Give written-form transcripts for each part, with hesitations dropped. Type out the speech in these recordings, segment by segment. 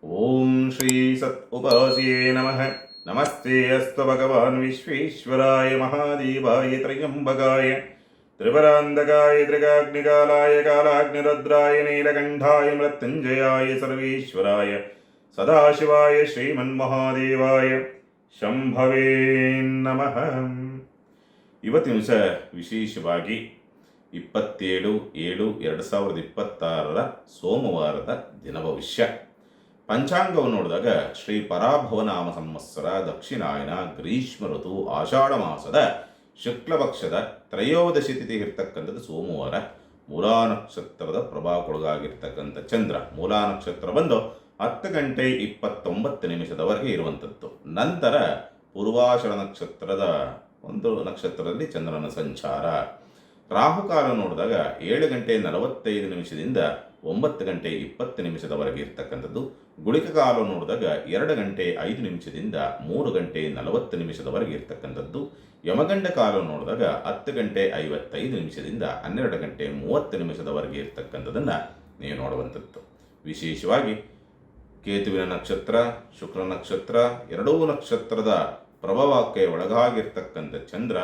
ಓಂ ಶ್ರೀ ಸತ್ ಉಪಾಸ್ಯೇ ನಮಃ. ನಮಸ್ತೆ ಅಸ್ತು ಭಗವಾನ್ ವಿಶ್ವೇಶ್ವರಾಯ ಮಹಾದೇವಾಯ ತ್ರಯಂಬಕಾಯ ತ್ರಿಪರಾಂಧಕಾಯ ತ್ರಿಕಾಗ್ನಿಕಾಲಾಯ ಕಾಲಾಗ್ನಿರುದ್ರಾಯ ನೀಲಕಂಠಾಯ ಮೃತ್ಯುಂಜಯಾಯ ಸರ್ವೇಶ್ವರಾಯ ಸದಾಶಿವಾಯ ಶ್ರೀಮನ್ಮಹಾದೇವಾಯ ಶಂಭವೇ ನಮಃ. ಇವತ್ತಿನ ದಿವಸ ವಿಶೇಷವಾಗಿ 27/7/2026 ಸೋಮವಾರದ ದಿನ ಭವಿಷ್ಯ. ಪಂಚಾಂಗವನ್ನು ನೋಡಿದಾಗ ಶ್ರೀ ಪರಾಭವನಾಮ ಸಂವತ್ಸರ ದಕ್ಷಿಣಾಯನ ಗ್ರೀಷ್ಮ ಋತು ಆಷಾಢ ಮಾಸದ ಶುಕ್ಲಪಕ್ಷದ ತ್ರಯೋದಶಿ ತಿಥಿ ಇರ್ತಕ್ಕಂಥದ್ದು ಸೋಮವಾರ. ಮೂಲಾ ನಕ್ಷತ್ರದ ಪ್ರಭಾವಕ್ಕೊಳಗಾಗಿರ್ತಕ್ಕಂಥ ಚಂದ್ರ ಮೂಲಾ ನಕ್ಷತ್ರ ಬಂದು 10:29 ಇರುವಂಥದ್ದು. ನಂತರ ಪೂರ್ವಾಷಾಢ ನಕ್ಷತ್ರದ ಒಂದು ನಕ್ಷತ್ರದಲ್ಲಿ ಚಂದ್ರನ ಸಂಚಾರ. ರಾಹುಕಾಲ ನೋಡಿದಾಗ 7:45 9:20 ಇರ್ತಕ್ಕಂಥದ್ದು. ಗುಳಿಕ ಕಾಲ ನೋಡಿದಾಗ 2:05 3:40 ಇರ್ತಕ್ಕಂಥದ್ದು. ಯಮಗಂಡ ಕಾಲ ನೋಡಿದಾಗ 10:55 12:30 ಇರ್ತಕ್ಕಂಥದ್ದನ್ನು ನೀವು ನೋಡುವಂಥದ್ದು. ವಿಶೇಷವಾಗಿ ಕೇತುವಿನ ನಕ್ಷತ್ರ, ಶುಕ್ರ ನಕ್ಷತ್ರ ಎರಡೂ ನಕ್ಷತ್ರದ ಪ್ರಭಾವಕ್ಕೆ ಒಳಗಾಗಿರ್ತಕ್ಕಂಥ ಚಂದ್ರ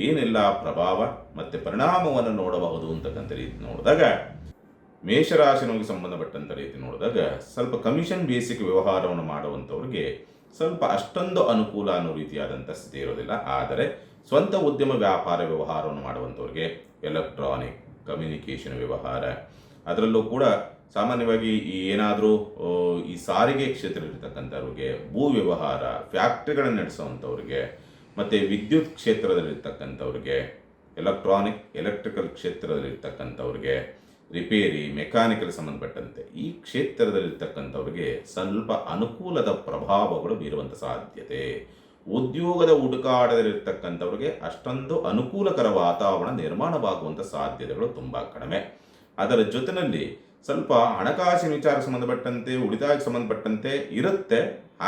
ಏನೆಲ್ಲ ಪ್ರಭಾವ ಮತ್ತು ಪರಿಣಾಮವನ್ನು ನೋಡಬಹುದು ಅಂತಕ್ಕಂಥ ರೀತಿ ನೋಡಿದಾಗ, ಮೇಷರಾಶಿನಿಗೆ ಸಂಬಂಧಪಟ್ಟಂಥ ರೀತಿ ನೋಡಿದಾಗ ಸ್ವಲ್ಪ ಕಮಿಷನ್ ಬೇಸಿಕ್ ವ್ಯವಹಾರವನ್ನು ಮಾಡುವಂಥವ್ರಿಗೆ ಸ್ವಲ್ಪ ಅಷ್ಟೊಂದು ಅನುಕೂಲ ಅನ್ನೋ ರೀತಿಯಾದಂಥ ಸ್ಥಿತಿ ಇರೋದಿಲ್ಲ. ಆದರೆ ಸ್ವಂತ ಉದ್ಯಮ ವ್ಯಾಪಾರ ವ್ಯವಹಾರವನ್ನು ಮಾಡುವಂಥವ್ರಿಗೆ ಎಲೆಕ್ಟ್ರಾನಿಕ್ ಕಮ್ಯುನಿಕೇಷನ್ ವ್ಯವಹಾರ, ಅದರಲ್ಲೂ ಕೂಡ ಸಾಮಾನ್ಯವಾಗಿ ಏನಾದರೂ ಈ ಸಾರಿಗೆ ಕ್ಷೇತ್ರ ಇರತಕ್ಕಂಥವ್ರಿಗೆ, ಭೂ ವ್ಯವಹಾರ, ಫ್ಯಾಕ್ಟ್ರಿಗಳನ್ನು ನಡೆಸುವಂಥವ್ರಿಗೆ, ಮತ್ತು ವಿದ್ಯುತ್ ಕ್ಷೇತ್ರದಲ್ಲಿರ್ತಕ್ಕಂಥವ್ರಿಗೆ, ಎಲೆಕ್ಟ್ರಿಕಲ್ ಕ್ಷೇತ್ರದಲ್ಲಿರ್ತಕ್ಕಂಥವ್ರಿಗೆ, ರಿಪೇರಿ ಮೆಕ್ಯಾನಿಕಲ್ ಸಂಬಂಧಪಟ್ಟಂತೆ ಈ ಕ್ಷೇತ್ರದಲ್ಲಿರ್ತಕ್ಕಂಥವ್ರಿಗೆ ಸ್ವಲ್ಪ ಅನುಕೂಲದ ಪ್ರಭಾವಗಳು ಬೀರುವಂಥ ಸಾಧ್ಯತೆ. ಉದ್ಯೋಗದ ಹುಡುಕಾಟದಲ್ಲಿರ್ತಕ್ಕಂಥವ್ರಿಗೆ ಅಷ್ಟೊಂದು ಅನುಕೂಲಕರ ವಾತಾವರಣ ನಿರ್ಮಾಣವಾಗುವಂಥ ಸಾಧ್ಯತೆಗಳು ತುಂಬ ಕಡಿಮೆ. ಅದರ ಜೊತೆಯಲ್ಲಿ ಸ್ವಲ್ಪ ಹಣಕಾಸಿನ ವಿಚಾರ ಸಂಬಂಧಪಟ್ಟಂತೆ, ಉಳಿತಾಯಕ್ಕೆ ಸಂಬಂಧಪಟ್ಟಂತೆ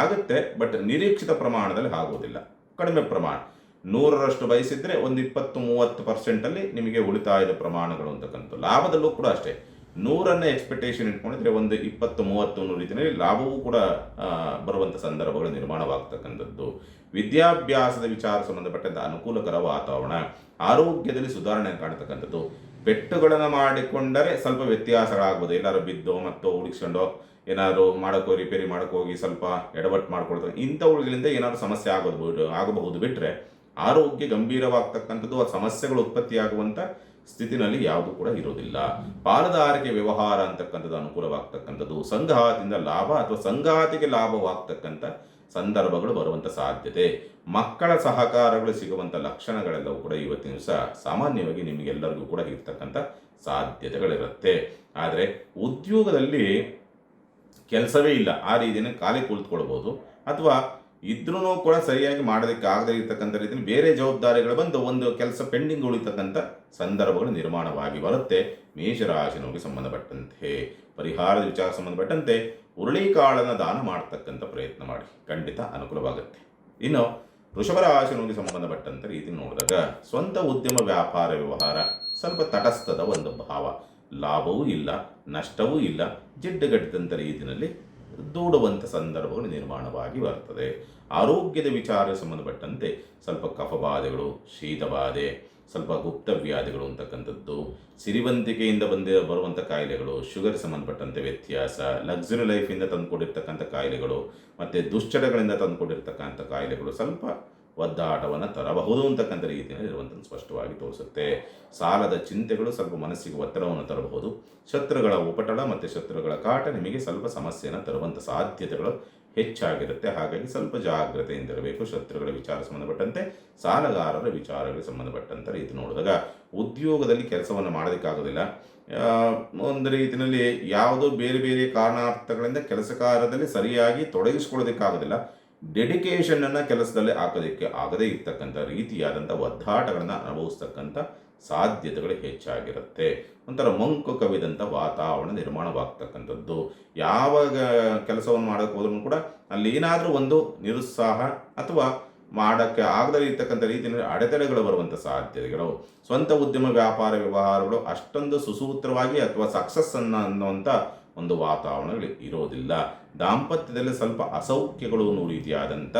ಆಗುತ್ತೆ, ಬಟ್ ನಿರೀಕ್ಷಿತ ಪ್ರಮಾಣದಲ್ಲಿ ಆಗುವುದಿಲ್ಲ. ಕಡಿಮೆ ಪ್ರಮಾಣ 100ರಷ್ಟು ಬಯಸಿದ್ರೆ ಒಂದು 20-30% ನಿಮಗೆ ಉಳಿತಾಯದ ಪ್ರಮಾಣಗಳು ಅಂತಕ್ಕಂಥ. ಲಾಭದಲ್ಲೂ ಕೂಡ ಅಷ್ಟೇ, 100 ಎಕ್ಸ್ಪೆಕ್ಟೇಷನ್ ಇಟ್ಕೊಂಡಿದ್ರೆ ಒಂದು 20-30 ರೀತಿಯಲ್ಲಿ ಲಾಭವೂ ಕೂಡ ಬರುವಂಥ ಸಂದರ್ಭಗಳು ನಿರ್ಮಾಣವಾಗ್ತಕ್ಕಂಥದ್ದು. ವಿದ್ಯಾಭ್ಯಾಸದ ವಿಚಾರ ಸಂಬಂಧಪಟ್ಟಂಥ ಅನುಕೂಲಕರ ವಾತಾವರಣ. ಆರೋಗ್ಯದಲ್ಲಿ ಸುಧಾರಣೆ ಕಾಣತಕ್ಕಂಥದ್ದು. ಪೆಟ್ಟುಗಳನ್ನು ಮಾಡಿಕೊಂಡರೆ ಸ್ವಲ್ಪ ವ್ಯತ್ಯಾಸಗಳಾಗ್ಬೋದು. ಎಲ್ಲರೂ ಬಿದ್ದೋ ಮತ್ತೋ ಹುಡುಕಿಸ್ಕೊಂಡೋ ಏನಾದ್ರು ರಿಪೇರಿ ಹೋಗಿ ಸ್ವಲ್ಪ ಎಡವಟ್ಟು ಮಾಡ್ಕೊಳ್ತಾರೆ. ಇಂಥವುಗಳಿಂದ ಏನಾದ್ರು ಸಮಸ್ಯೆ ಆಗಬಹುದು ಬಿಟ್ಟರೆ ಆರೋಗ್ಯ ಗಂಭೀರವಾಗ್ತಕ್ಕಂಥದ್ದು, ಆ ಸಮಸ್ಯೆಗಳು ಉತ್ಪತ್ತಿಯಾಗುವಂಥ ಸ್ಥಿತಿನಲ್ಲಿ ಯಾವುದೂ ಕೂಡ ಇರೋದಿಲ್ಲ. ಪಾಲುದಾರಿಕೆ ವ್ಯವಹಾರ ಅಂತಕ್ಕಂಥದ್ದು ಅನುಕೂಲವಾಗ್ತಕ್ಕಂಥದ್ದು. ಸಂಗಾತಿಯಿಂದ ಲಾಭ ಅಥವಾ ಸಂಗಾತಿಗೆ ಲಾಭವಾಗ್ತಕ್ಕಂಥ ಸಂದರ್ಭಗಳು ಬರುವಂಥ ಸಾಧ್ಯತೆ. ಮಕ್ಕಳ ಸಹಕಾರಗಳು ಸಿಗುವಂಥ ಲಕ್ಷಣಗಳೆಲ್ಲವೂ ಕೂಡ ಇವತ್ತಿನ ದಿವಸ ಸಾಮಾನ್ಯವಾಗಿ ನಿಮಗೆಲ್ಲರಿಗೂ ಕೂಡ ಇರ್ತಕ್ಕಂಥ ಸಾಧ್ಯತೆಗಳಿರುತ್ತೆ. ಆದರೆ ಉದ್ಯೋಗದಲ್ಲಿ ಕೆಲಸವೇ ಇಲ್ಲ, ಆ ರೀತಿಯೇ ಖಾಲಿ ಕುಳಿತುಕೊಳ್ಬೋದು, ಅಥವಾ ಇದ್ರೂ ಕೂಡ ಸರಿಯಾಗಿ ಮಾಡೋದಕ್ಕೆ ಆಗದೇ ಇರತಕ್ಕಂಥ ರೀತಿಯಲ್ಲಿ ಬೇರೆ ಜವಾಬ್ದಾರಿಗಳು ಬಂದು ಒಂದು ಕೆಲಸ ಪೆಂಡಿಂಗ್ ಉಳಿತಕ್ಕಂಥ ಸಂದರ್ಭಗಳು ನಿರ್ಮಾಣವಾಗಿ ಬರುತ್ತೆ. ಮೇಷರಾಶಿನವರಿಗೆ ಸಂಬಂಧಪಟ್ಟಂತೆ ಪರಿಹಾರದ ವಿಚಾರ ಸಂಬಂಧಪಟ್ಟಂತೆ ಹುರುಳಿಕಾಳನ್ನು ದಾನ ಮಾಡತಕ್ಕಂಥ ಪ್ರಯತ್ನ ಮಾಡಿ, ಖಂಡಿತ ಅನುಕೂಲವಾಗುತ್ತೆ. ಇನ್ನು ವೃಷಭ ರಾಶಿನವರಿಗೆ ಸಂಬಂಧಪಟ್ಟಂಥ ರೀತಿ ನೋಡಿದಾಗ ಸ್ವಂತ ಉದ್ಯಮ ವ್ಯಾಪಾರ ವ್ಯವಹಾರ ಸ್ವಲ್ಪ ತಟಸ್ಥದ ಒಂದು ಭಾವ. ಲಾಭವೂ ಇಲ್ಲ, ನಷ್ಟವೂ ಇಲ್ಲ, ಜಿಡ್ಡುಗಟ್ಟಿದಂಥ ರೀತಿಯಲ್ಲಿ ದೂಡುವಂಥ ಸಂದರ್ಭಗಳು ನಿರ್ಮಾಣವಾಗಿ ಬರ್ತದೆ. ಆರೋಗ್ಯದ ವಿಚಾರ ಸಂಬಂಧಪಟ್ಟಂತೆ ಸ್ವಲ್ಪ ಕಫಬಾಧೆಗಳು, ಶೀತಬಾಧೆ, ಸ್ವಲ್ಪ ಗುಪ್ತವ್ಯಾಧಿಗಳು ಅಂತಕ್ಕಂಥದ್ದು, ಸಿರಿವಂತಿಕೆಯಿಂದ ಬರುವಂಥ ಕಾಯಿಲೆಗಳು, ಶುಗರ್ ಸಂಬಂಧಪಟ್ಟಂತೆ ವ್ಯತ್ಯಾಸ, ಲಕ್ಸುರಿ ಲೈಫಿಂದ ತಂದುಕೊಟ್ಟಿರ್ತಕ್ಕಂಥ ಕಾಯಿಲೆಗಳು, ಮತ್ತು ದುಶ್ಚಟಗಳಿಂದ ತಂದುಕೊಟ್ಟಿರ್ತಕ್ಕಂಥ ಕಾಯಿಲೆಗಳು ಸ್ವಲ್ಪ ಒದ್ದಾಟವನ್ನು ತರಬಹುದು ಅಂತಕ್ಕಂಥ ರೀತಿಯಲ್ಲಿ ಇರುವಂಥದ್ದು ಸ್ಪಷ್ಟವಾಗಿ ತೋರಿಸುತ್ತೆ. ಸಾಲದ ಚಿಂತೆಗಳು ಸ್ವಲ್ಪ ಮನಸ್ಸಿಗೆ ಒತ್ತಡವನ್ನು ತರಬಹುದು. ಶತ್ರುಗಳ ಉಪಟಳ ಮತ್ತು ಶತ್ರುಗಳ ಕಾಟ ನಿಮಗೆ ಸ್ವಲ್ಪ ಸಮಸ್ಯೆಯನ್ನು ತರುವಂಥ ಸಾಧ್ಯತೆಗಳು ಹೆಚ್ಚಾಗಿರುತ್ತೆ. ಹಾಗಾಗಿ ಸ್ವಲ್ಪ ಜಾಗ್ರತೆಯಿಂದಿರಬೇಕು. ಶತ್ರುಗಳ ವಿಚಾರ ಸಂಬಂಧಪಟ್ಟಂತೆ, ಸಾಲಗಾರರ ವಿಚಾರಗಳಿಗೆ ಸಂಬಂಧಪಟ್ಟಂಥ ರೀತಿ ನೋಡಿದಾಗ ಉದ್ಯೋಗದಲ್ಲಿ ಕೆಲಸವನ್ನು ಮಾಡೋದಕ್ಕಾಗೋದಿಲ್ಲ. ಒಂದು ರೀತಿಯಲ್ಲಿ ಯಾವುದೋ ಬೇರೆ ಬೇರೆ ಕಾರಣಾರ್ಥಗಳಿಂದ ಕೆಲಸ ಕಾರ್ಯದಲ್ಲಿ ಸರಿಯಾಗಿ ತೊಡಗಿಸ್ಕೊಳ್ಳೋದಕ್ಕಾಗೋದಿಲ್ಲ. ಡೆಡಿಕೇಶನನ್ನು ಕೆಲಸದಲ್ಲಿ ಹಾಕೋದಕ್ಕೆ ಆಗದೇ ಇರ್ತಕ್ಕಂಥ ರೀತಿಯಾದಂಥ ಒದ್ದಾಟಗಳನ್ನು ಅನುಭವಿಸ್ತಕ್ಕಂಥ ಸಾಧ್ಯತೆಗಳು ಹೆಚ್ಚಾಗಿರುತ್ತೆ. ಒಂಥರ ಮಂಕು ಕವಿದಂಥ ವಾತಾವರಣ ನಿರ್ಮಾಣವಾಗ್ತಕ್ಕಂಥದ್ದು. ಯಾವಾಗ ಕೆಲಸವನ್ನು ಮಾಡೋಕ್ಕೆ ಹೋದ್ರೂ ಕೂಡ ಅಲ್ಲಿ ಏನಾದರೂ ಒಂದು ನಿರುತ್ಸಾಹ ಅಥವಾ ಮಾಡೋಕ್ಕೆ ಆಗದೇ ಇರ್ತಕ್ಕಂಥ ರೀತಿಯಲ್ಲಿ ಅಡೆತಡೆಗಳು ಬರುವಂಥ ಸಾಧ್ಯತೆಗಳು. ಸ್ವಂತ ಉದ್ಯಮ ವ್ಯಾಪಾರ ವ್ಯವಹಾರಗಳು ಅಷ್ಟೊಂದು ಸುಸೂತ್ರವಾಗಿ ಅಥವಾ ಸಕ್ಸಸ್ ಅನ್ನುವಂಥ ಒಂದು ವಾತಾವರಣಗಳು ಇರೋದಿಲ್ಲ. ದಾಂಪತ್ಯದಲ್ಲಿ ಸ್ವಲ್ಪ ಅಸೌಖ್ಯಗಳು ಅನ್ನೋ ರೀತಿಯಾದಂಥ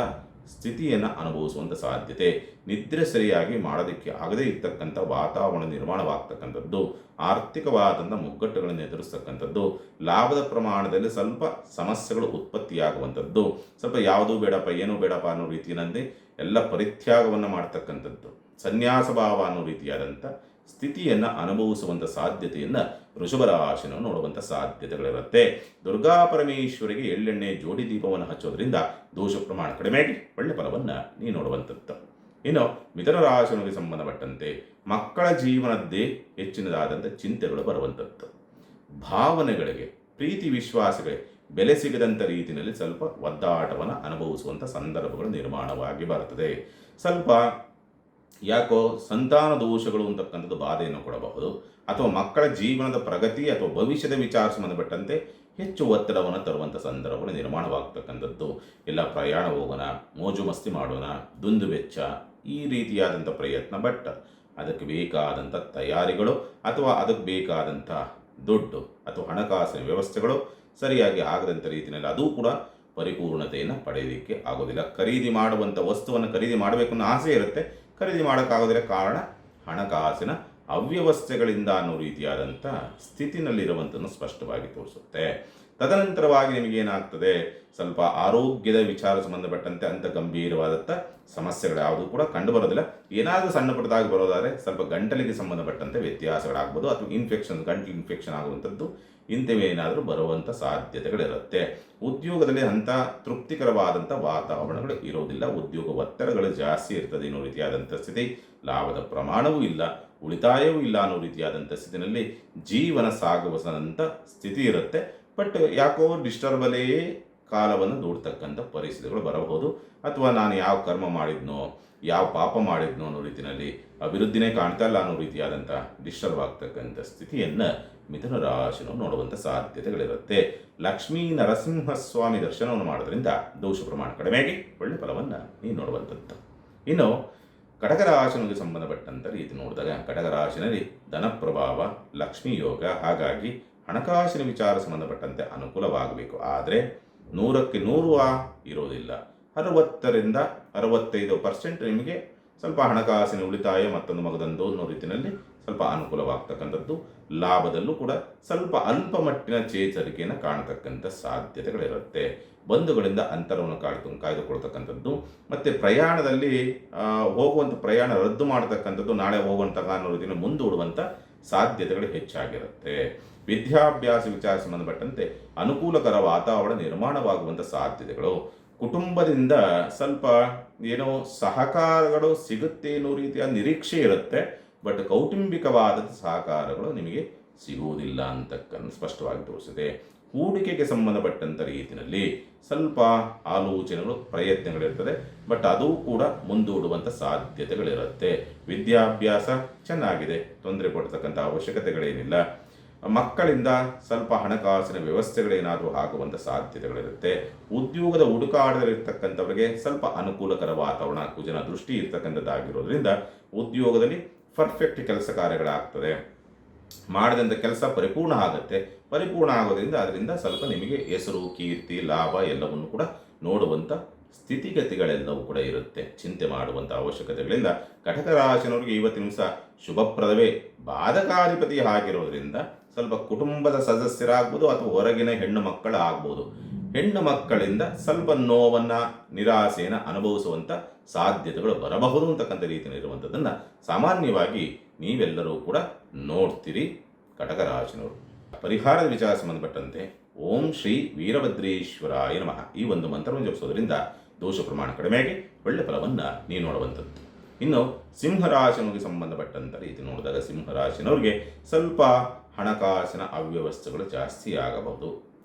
ಸ್ಥಿತಿಯನ್ನು ಅನುಭವಿಸುವಂಥ ಸಾಧ್ಯತೆ, ನಿದ್ರೆ ಸರಿಯಾಗಿ ಮಾಡೋದಕ್ಕೆ ಆಗದೇ ಇರ್ತಕ್ಕಂಥ ವಾತಾವರಣ ನಿರ್ಮಾಣವಾಗ್ತಕ್ಕಂಥದ್ದು, ಆರ್ಥಿಕವಾದಂಥ ಮುಗ್ಗಟ್ಟುಗಳನ್ನು ಎದುರಿಸ್ತಕ್ಕಂಥದ್ದು, ಲಾಭದ ಪ್ರಮಾಣದಲ್ಲಿ ಸ್ವಲ್ಪ ಸಮಸ್ಯೆಗಳು ಉತ್ಪತ್ತಿಯಾಗುವಂಥದ್ದು, ಸ್ವಲ್ಪ ಯಾವುದೂ ಬೇಡಪ್ಪ ಏನೂ ಬೇಡಪ್ಪ ಅನ್ನೋ ರೀತಿಯಲ್ಲಿ ಎಲ್ಲ ಪರಿತ್ಯಾಗವನ್ನು ಮಾಡ್ತಕ್ಕಂಥದ್ದು, ಸನ್ಯಾಸ ಭಾವ ಅನ್ನೋ ರೀತಿಯಾದಂಥ ಸ್ಥಿತಿಯನ್ನು ಅನುಭವಿಸುವಂಥ ಸಾಧ್ಯತೆಯನ್ನು ವೃಷಭ ರಾಶಿಯನ್ನು ನೋಡುವಂಥ ಸಾಧ್ಯತೆಗಳಿರುತ್ತೆ. ದುರ್ಗಾ ಪರಮೇಶ್ವರಿಗೆ ಎಳ್ಳೆಣ್ಣೆ ಜೋಡಿ ದೀಪವನ್ನು ಹಚ್ಚೋದ್ರಿಂದ ದೋಷ ಪ್ರಮಾಣ ಕಡಿಮೆಯಾಗಿ ಒಳ್ಳೆ ಫಲವನ್ನು ನೀವು ನೋಡುವಂಥದ್ದು. ಇನ್ನು ಮಿಥುನ ರಾಶಿಯವರಿಗೆ ಸಂಬಂಧಪಟ್ಟಂತೆ ಮಕ್ಕಳ ಜೀವನದ್ದೇ ಹೆಚ್ಚಿನದಾದಂಥ ಚಿಂತೆಗಳು ಬರುವಂಥದ್ದು, ಭಾವನೆಗಳಿಗೆ ಪ್ರೀತಿ ವಿಶ್ವಾಸಗಳಿಗೆ ಬೆಲೆ ಸಿಗದಂಥ ರೀತಿಯಲ್ಲಿ ಸ್ವಲ್ಪ ಒದ್ದಾಟವನ್ನು ಅನುಭವಿಸುವಂಥ ಸಂದರ್ಭಗಳು ನಿರ್ಮಾಣವಾಗಿ ಬರ್ತದೆ. ಸ್ವಲ್ಪ ಯಾಕೋ ಸಂತಾನ ದೋಷಗಳು ಅಂತಕ್ಕಂಥದ್ದು ಬಾಧೆಯನ್ನು ಕೊಡಬಹುದು, ಅಥವಾ ಮಕ್ಕಳ ಜೀವನದ ಪ್ರಗತಿ ಅಥವಾ ಭವಿಷ್ಯದ ವಿಚಾರ ಸಂಬಂಧಪಟ್ಟಂತೆ ಹೆಚ್ಚು ಒತ್ತಡವನ್ನು ತರುವಂಥ ಸಂದರ್ಭಗಳು ನಿರ್ಮಾಣವಾಗ್ತಕ್ಕಂಥದ್ದು. ಎಲ್ಲ ಪ್ರಯಾಣ ಹೋಗೋಣ, ಮೋಜು ಮಸ್ತಿ ಮಾಡೋಣ, ದುಂದು ವೆಚ್ಚ, ಈ ರೀತಿಯಾದಂಥ ಪ್ರಯತ್ನ, ಬಟ್ ಅದಕ್ಕೆ ಬೇಕಾದಂಥ ತಯಾರಿಗಳು ಅಥವಾ ಅದಕ್ಕೆ ಬೇಕಾದಂಥ ದುಡ್ಡು ಅಥವಾ ಹಣಕಾಸಿನ ವ್ಯವಸ್ಥೆಗಳು ಸರಿಯಾಗಿ ಆಗದಂಥ ರೀತಿಯಲ್ಲಿ ಅದೂ ಕೂಡ ಪರಿಪೂರ್ಣತೆಯನ್ನು ಪಡೆಯೋದಕ್ಕೆ ಆಗೋದಿಲ್ಲ. ಖರೀದಿ ಮಾಡುವಂಥ ವಸ್ತುವನ್ನು ಖರೀದಿ ಮಾಡಬೇಕು ಅನ್ನೋ ಆಸೆ ಇರುತ್ತೆ, ಖರೀದಿ ಮಾಡೋಕ್ಕಾಗೋದಿಲ್ಲ. ಕಾರಣ ಹಣಕಾಸಿನ ಅವ್ಯವಸ್ಥೆಗಳಿಂದ ಅನ್ನೋ ರೀತಿಯಾದಂಥ ಸ್ಥಿತಿನಲ್ಲಿರುವಂಥನ್ನು ಸ್ಪಷ್ಟವಾಗಿ ತೋರಿಸುತ್ತೆ. ತದನಂತರವಾಗಿ ನಿಮಗೇನಾಗ್ತದೆ, ಸ್ವಲ್ಪ ಆರೋಗ್ಯದ ವಿಚಾರ ಸಂಬಂಧಪಟ್ಟಂತೆ ಅಂಥ ಗಂಭೀರವಾದಂಥ ಸಮಸ್ಯೆಗಳು ಯಾವುದೂ ಕೂಡ ಕಂಡು ಬರೋದಿಲ್ಲ. ಏನಾದರೂ ಸಣ್ಣ ಪುಟ್ಟದಾಗಿ ಬರೋದಾದರೆ ಸ್ವಲ್ಪ ಗಂಟಲಿಗೆ ಸಂಬಂಧಪಟ್ಟಂತೆ ವ್ಯತ್ಯಾಸಗಳಾಗ್ಬೋದು, ಅಥವಾ ಗಂಟಲು ಇನ್ಫೆಕ್ಷನ್ ಆಗುವಂಥದ್ದು ಇಂಥವೇನಾದರೂ ಬರುವಂಥ ಸಾಧ್ಯತೆಗಳಿರುತ್ತೆ. ಉದ್ಯೋಗದಲ್ಲಿ ಅಂಥ ತೃಪ್ತಿಕರವಾದಂಥ ವಾತಾವರಣಗಳು ಇರೋದಿಲ್ಲ, ಉದ್ಯೋಗ ಒತ್ತಡಗಳು ಜಾಸ್ತಿ ಇರ್ತದೆ ಅನ್ನೋ ರೀತಿಯಾದಂಥ ಸ್ಥಿತಿ, ಲಾಭದ ಪ್ರಮಾಣವೂ ಇಲ್ಲ, ಉಳಿತಾಯವೂ ಇಲ್ಲ ಅನ್ನೋ ರೀತಿಯಾದಂಥ ಸ್ಥಿತಿನಲ್ಲಿ ಜೀವನ ಸಾಗುವಂಥ ಸ್ಥಿತಿ ಇರುತ್ತೆ. ಬಟ್ ಯಾಕೋ ಡಿಸ್ಟರ್ಬಲೇ ಕಾಲವನ್ನು ದೂಡ್ತಕ್ಕಂಥ ಪರಿಸ್ಥಿತಿಗಳು ಬರಬಹುದು, ಅಥವಾ ನಾನು ಯಾವ ಕರ್ಮ ಮಾಡಿದ್ನೋ ಯಾವ ಪಾಪ ಮಾಡಿದ್ನೋ ಅನ್ನೋ ರೀತಿಯಲ್ಲಿ ಅಭಿವೃದ್ಧಿನೇ ಕಾಣ್ತಾ ಇಲ್ಲ ಅನ್ನೋ ರೀತಿಯಾದಂಥ ಡಿಸ್ಟರ್ಬ್ ಆಗ್ತಕ್ಕಂಥ ಸ್ಥಿತಿಯನ್ನು ಮಿಥುನ ರಾಶಿಯನ್ನು ನೋಡುವಂಥ ಸಾಧ್ಯತೆಗಳಿರುತ್ತೆ. ಲಕ್ಷ್ಮೀ ನರಸಿಂಹಸ್ವಾಮಿ ದರ್ಶನವನ್ನು ಮಾಡೋದ್ರಿಂದ ದೋಷ ಪ್ರಮಾಣ ಕಡಿಮೆಯಾಗಿ ಒಳ್ಳೆ ಫಲವನ್ನು ನೀವು ನೋಡುವಂಥದ್ದು. ಇನ್ನು ಕಟಕ ರಾಶಿಗೆ ಸಂಬಂಧಪಟ್ಟಂಥ ರೀತಿ ನೋಡಿದಾಗ ಕಟಕ ರಾಶಿನಲ್ಲಿ ಧನ ಪ್ರಭಾವ, ಲಕ್ಷ್ಮೀ ಯೋಗ, ಹಾಗಾಗಿ ಹಣಕಾಸಿನ ವಿಚಾರ ಸಂಬಂಧಪಟ್ಟಂತೆ ಅನುಕೂಲವಾಗಬೇಕು. ಆದರೆ 100ಕ್ಕೆ 100 ಇರೋದಿಲ್ಲ. 60ರಿಂದ 65% ನಿಮಗೆ ಸ್ವಲ್ಪ ಹಣಕಾಸಿನ ಉಳಿತಾಯ, ಮತ್ತೊಂದು ಮಗದೊಂದು ಅನ್ನೋ ರೀತಿಯಲ್ಲಿ ಸ್ವಲ್ಪ ಅನುಕೂಲವಾಗ್ತಕ್ಕಂಥದ್ದು. ಲಾಭದಲ್ಲೂ ಕೂಡ ಸ್ವಲ್ಪ ಅಲ್ಪ ಮಟ್ಟಿನ ಚೇತರಿಕೆಯನ್ನು ಕಾಣತಕ್ಕಂಥ ಸಾಧ್ಯತೆಗಳಿರುತ್ತೆ. ಬಂಧುಗಳಿಂದ ಅಂತರವನ್ನು ಕಾಯ್ದುಕೊಳ್ತಕ್ಕಂಥದ್ದು, ಮತ್ತು ಪ್ರಯಾಣದಲ್ಲಿ ಹೋಗುವಂಥ ಪ್ರಯಾಣ ರದ್ದು ಮಾಡತಕ್ಕಂಥದ್ದು, ನಾಳೆ ಹೋಗುವಂಥ ಅನ್ನೋ ರೀತಿಯಲ್ಲಿ ಮುಂದೂಡುವಂಥ ಸಾಧ್ಯತೆಗಳು ಹೆಚ್ಚಾಗಿರುತ್ತೆ. ವಿದ್ಯಾಭ್ಯಾಸ ವಿಚಾರ ಸಂಬಂಧಪಟ್ಟಂತೆ ಅನುಕೂಲಕರ ವಾತಾವರಣ ನಿರ್ಮಾಣವಾಗುವಂಥ ಸಾಧ್ಯತೆಗಳು, ಕುಟುಂಬದಿಂದ ಸ್ವಲ್ಪ ಏನೋ ಸಹಕಾರಗಳು ಸಿಗುತ್ತೆ ಅನ್ನೋ ರೀತಿಯ ನಿರೀಕ್ಷೆ ಇರುತ್ತೆ. ಬಟ್ ಕೌಟುಂಬಿಕವಾದ ಸಹಕಾರಗಳು ನಿಮಗೆ ಸಿಗುವುದಿಲ್ಲ ಅಂತಕ್ಕನ್ನು ಸ್ಪಷ್ಟವಾಗಿ ತೋರಿಸಿದೆ. ಹೂಡಿಕೆಗೆ ಸಂಬಂಧಪಟ್ಟಂಥ ರೀತಿಯಲ್ಲಿ ಸ್ವಲ್ಪ ಆಲೋಚನೆಗಳು ಪ್ರಯತ್ನಗಳಿರ್ತದೆ, ಬಟ್ ಅದು ಕೂಡ ಮುಂದೂಡುವಂಥ ಸಾಧ್ಯತೆಗಳಿರುತ್ತೆ. ವಿದ್ಯಾಭ್ಯಾಸ ಚೆನ್ನಾಗಿದೆ, ತೊಂದರೆ ಕೊಡ್ತಕ್ಕಂಥ ಅವಶ್ಯಕತೆಗಳೇನಿಲ್ಲ. ಮಕ್ಕಳಿಂದ ಸ್ವಲ್ಪ ಹಣಕಾಸಿನ ವ್ಯವಸ್ಥೆಗಳೇನಾದರೂ ಆಗುವಂಥ ಸಾಧ್ಯತೆಗಳಿರುತ್ತೆ. ಉದ್ಯೋಗದ ಹುಡುಕಾಟದಲ್ಲಿರ್ತಕ್ಕಂಥವರಿಗೆ ಸ್ವಲ್ಪ ಅನುಕೂಲಕರ ವಾತಾವರಣ, ಕುಜನ ದೃಷ್ಟಿ ಇರ್ತಕ್ಕಂಥದ್ದಾಗಿರೋದ್ರಿಂದ ಉದ್ಯೋಗದಲ್ಲಿ ಪರ್ಫೆಕ್ಟ್ ಕೆಲಸ ಕಾರ್ಯಗಳಾಗ್ತದೆ. ಮಾಡಿದಂಥ ಕೆಲಸ ಪರಿಪೂರ್ಣ ಆಗುತ್ತೆ. ಪರಿಪೂರ್ಣ ಆಗೋದ್ರಿಂದ ಅದರಿಂದ ಸ್ವಲ್ಪ ನಿಮಗೆ ಹೆಸರು, ಕೀರ್ತಿ, ಲಾಭ ಎಲ್ಲವನ್ನು ಕೂಡ ನೋಡುವಂಥ ಸ್ಥಿತಿಗತಿಗಳೆಲ್ಲವೂ ಕೂಡ ಇರುತ್ತೆ. ಚಿಂತೆ ಮಾಡುವಂಥ ಅವಶ್ಯಕತೆಗಳಿಂದ ಕಟಕ ರಾಶಿನವರಿಗೆ ಇವತ್ತಿನ ದಿವಸ ಶುಭಪ್ರದವೇ. ಬಾಧಕಾಧಿಪತಿ ಆಗಿರೋದ್ರಿಂದ ಸ್ವಲ್ಪ ಕುಟುಂಬದ ಸದಸ್ಯರಾಗ್ಬೋದು ಅಥವಾ ಹೊರಗಿನ ಹೆಣ್ಣು ಮಕ್ಕಳು ಆಗ್ಬೋದು. ಹೆಣ್ಣು ಮಕ್ಕಳಿಂದ ಸ್ವಲ್ಪ ನೋವನ್ನು, ನಿರಾಸೆಯನ್ನು ಅನುಭವಿಸುವಂಥ ಸಾಧ್ಯತೆಗಳು ಬರಬಹುದು ಅಂತಕ್ಕಂಥ ರೀತಿಯಲ್ಲಿ ಇರುವಂಥದ್ದನ್ನು ಸಾಮಾನ್ಯವಾಗಿ ನೀವೆಲ್ಲರೂ ಕೂಡ ನೋಡ್ತೀರಿ. ಕಟಕ ರಾಶಿನವರು ಪರಿಹಾರದ ವಿಚಾರ ಸಂಬಂಧಪಟ್ಟಂತೆ ಓಂ ಶ್ರೀ ವೀರಭದ್ರೇಶ್ವರಾಯ ನಮಃ ಈ ಒಂದು ಮಂತ್ರವನ್ನು ಜಪಿಸೋದ್ರಿಂದ ದೋಷ ಪ್ರಮಾಣ ಕಡಿಮೆಯಾಗಿ ಒಳ್ಳೆ ಫಲವನ್ನು ನೀವು ನೋಡುವಂಥದ್ದು. ಇನ್ನು ಸಿಂಹರಾಶಿನವರಿಗೆ ಸಂಬಂಧಪಟ್ಟಂಥ ರೀತಿ ನೋಡಿದಾಗ ಸಿಂಹರಾಶಿನವ್ರಿಗೆ ಸ್ವಲ್ಪ ಹಣಕಾಸಿನ ಅವ್ಯವಸ್ಥೆಗಳು ಜಾಸ್ತಿ ಆಗಬಹುದು.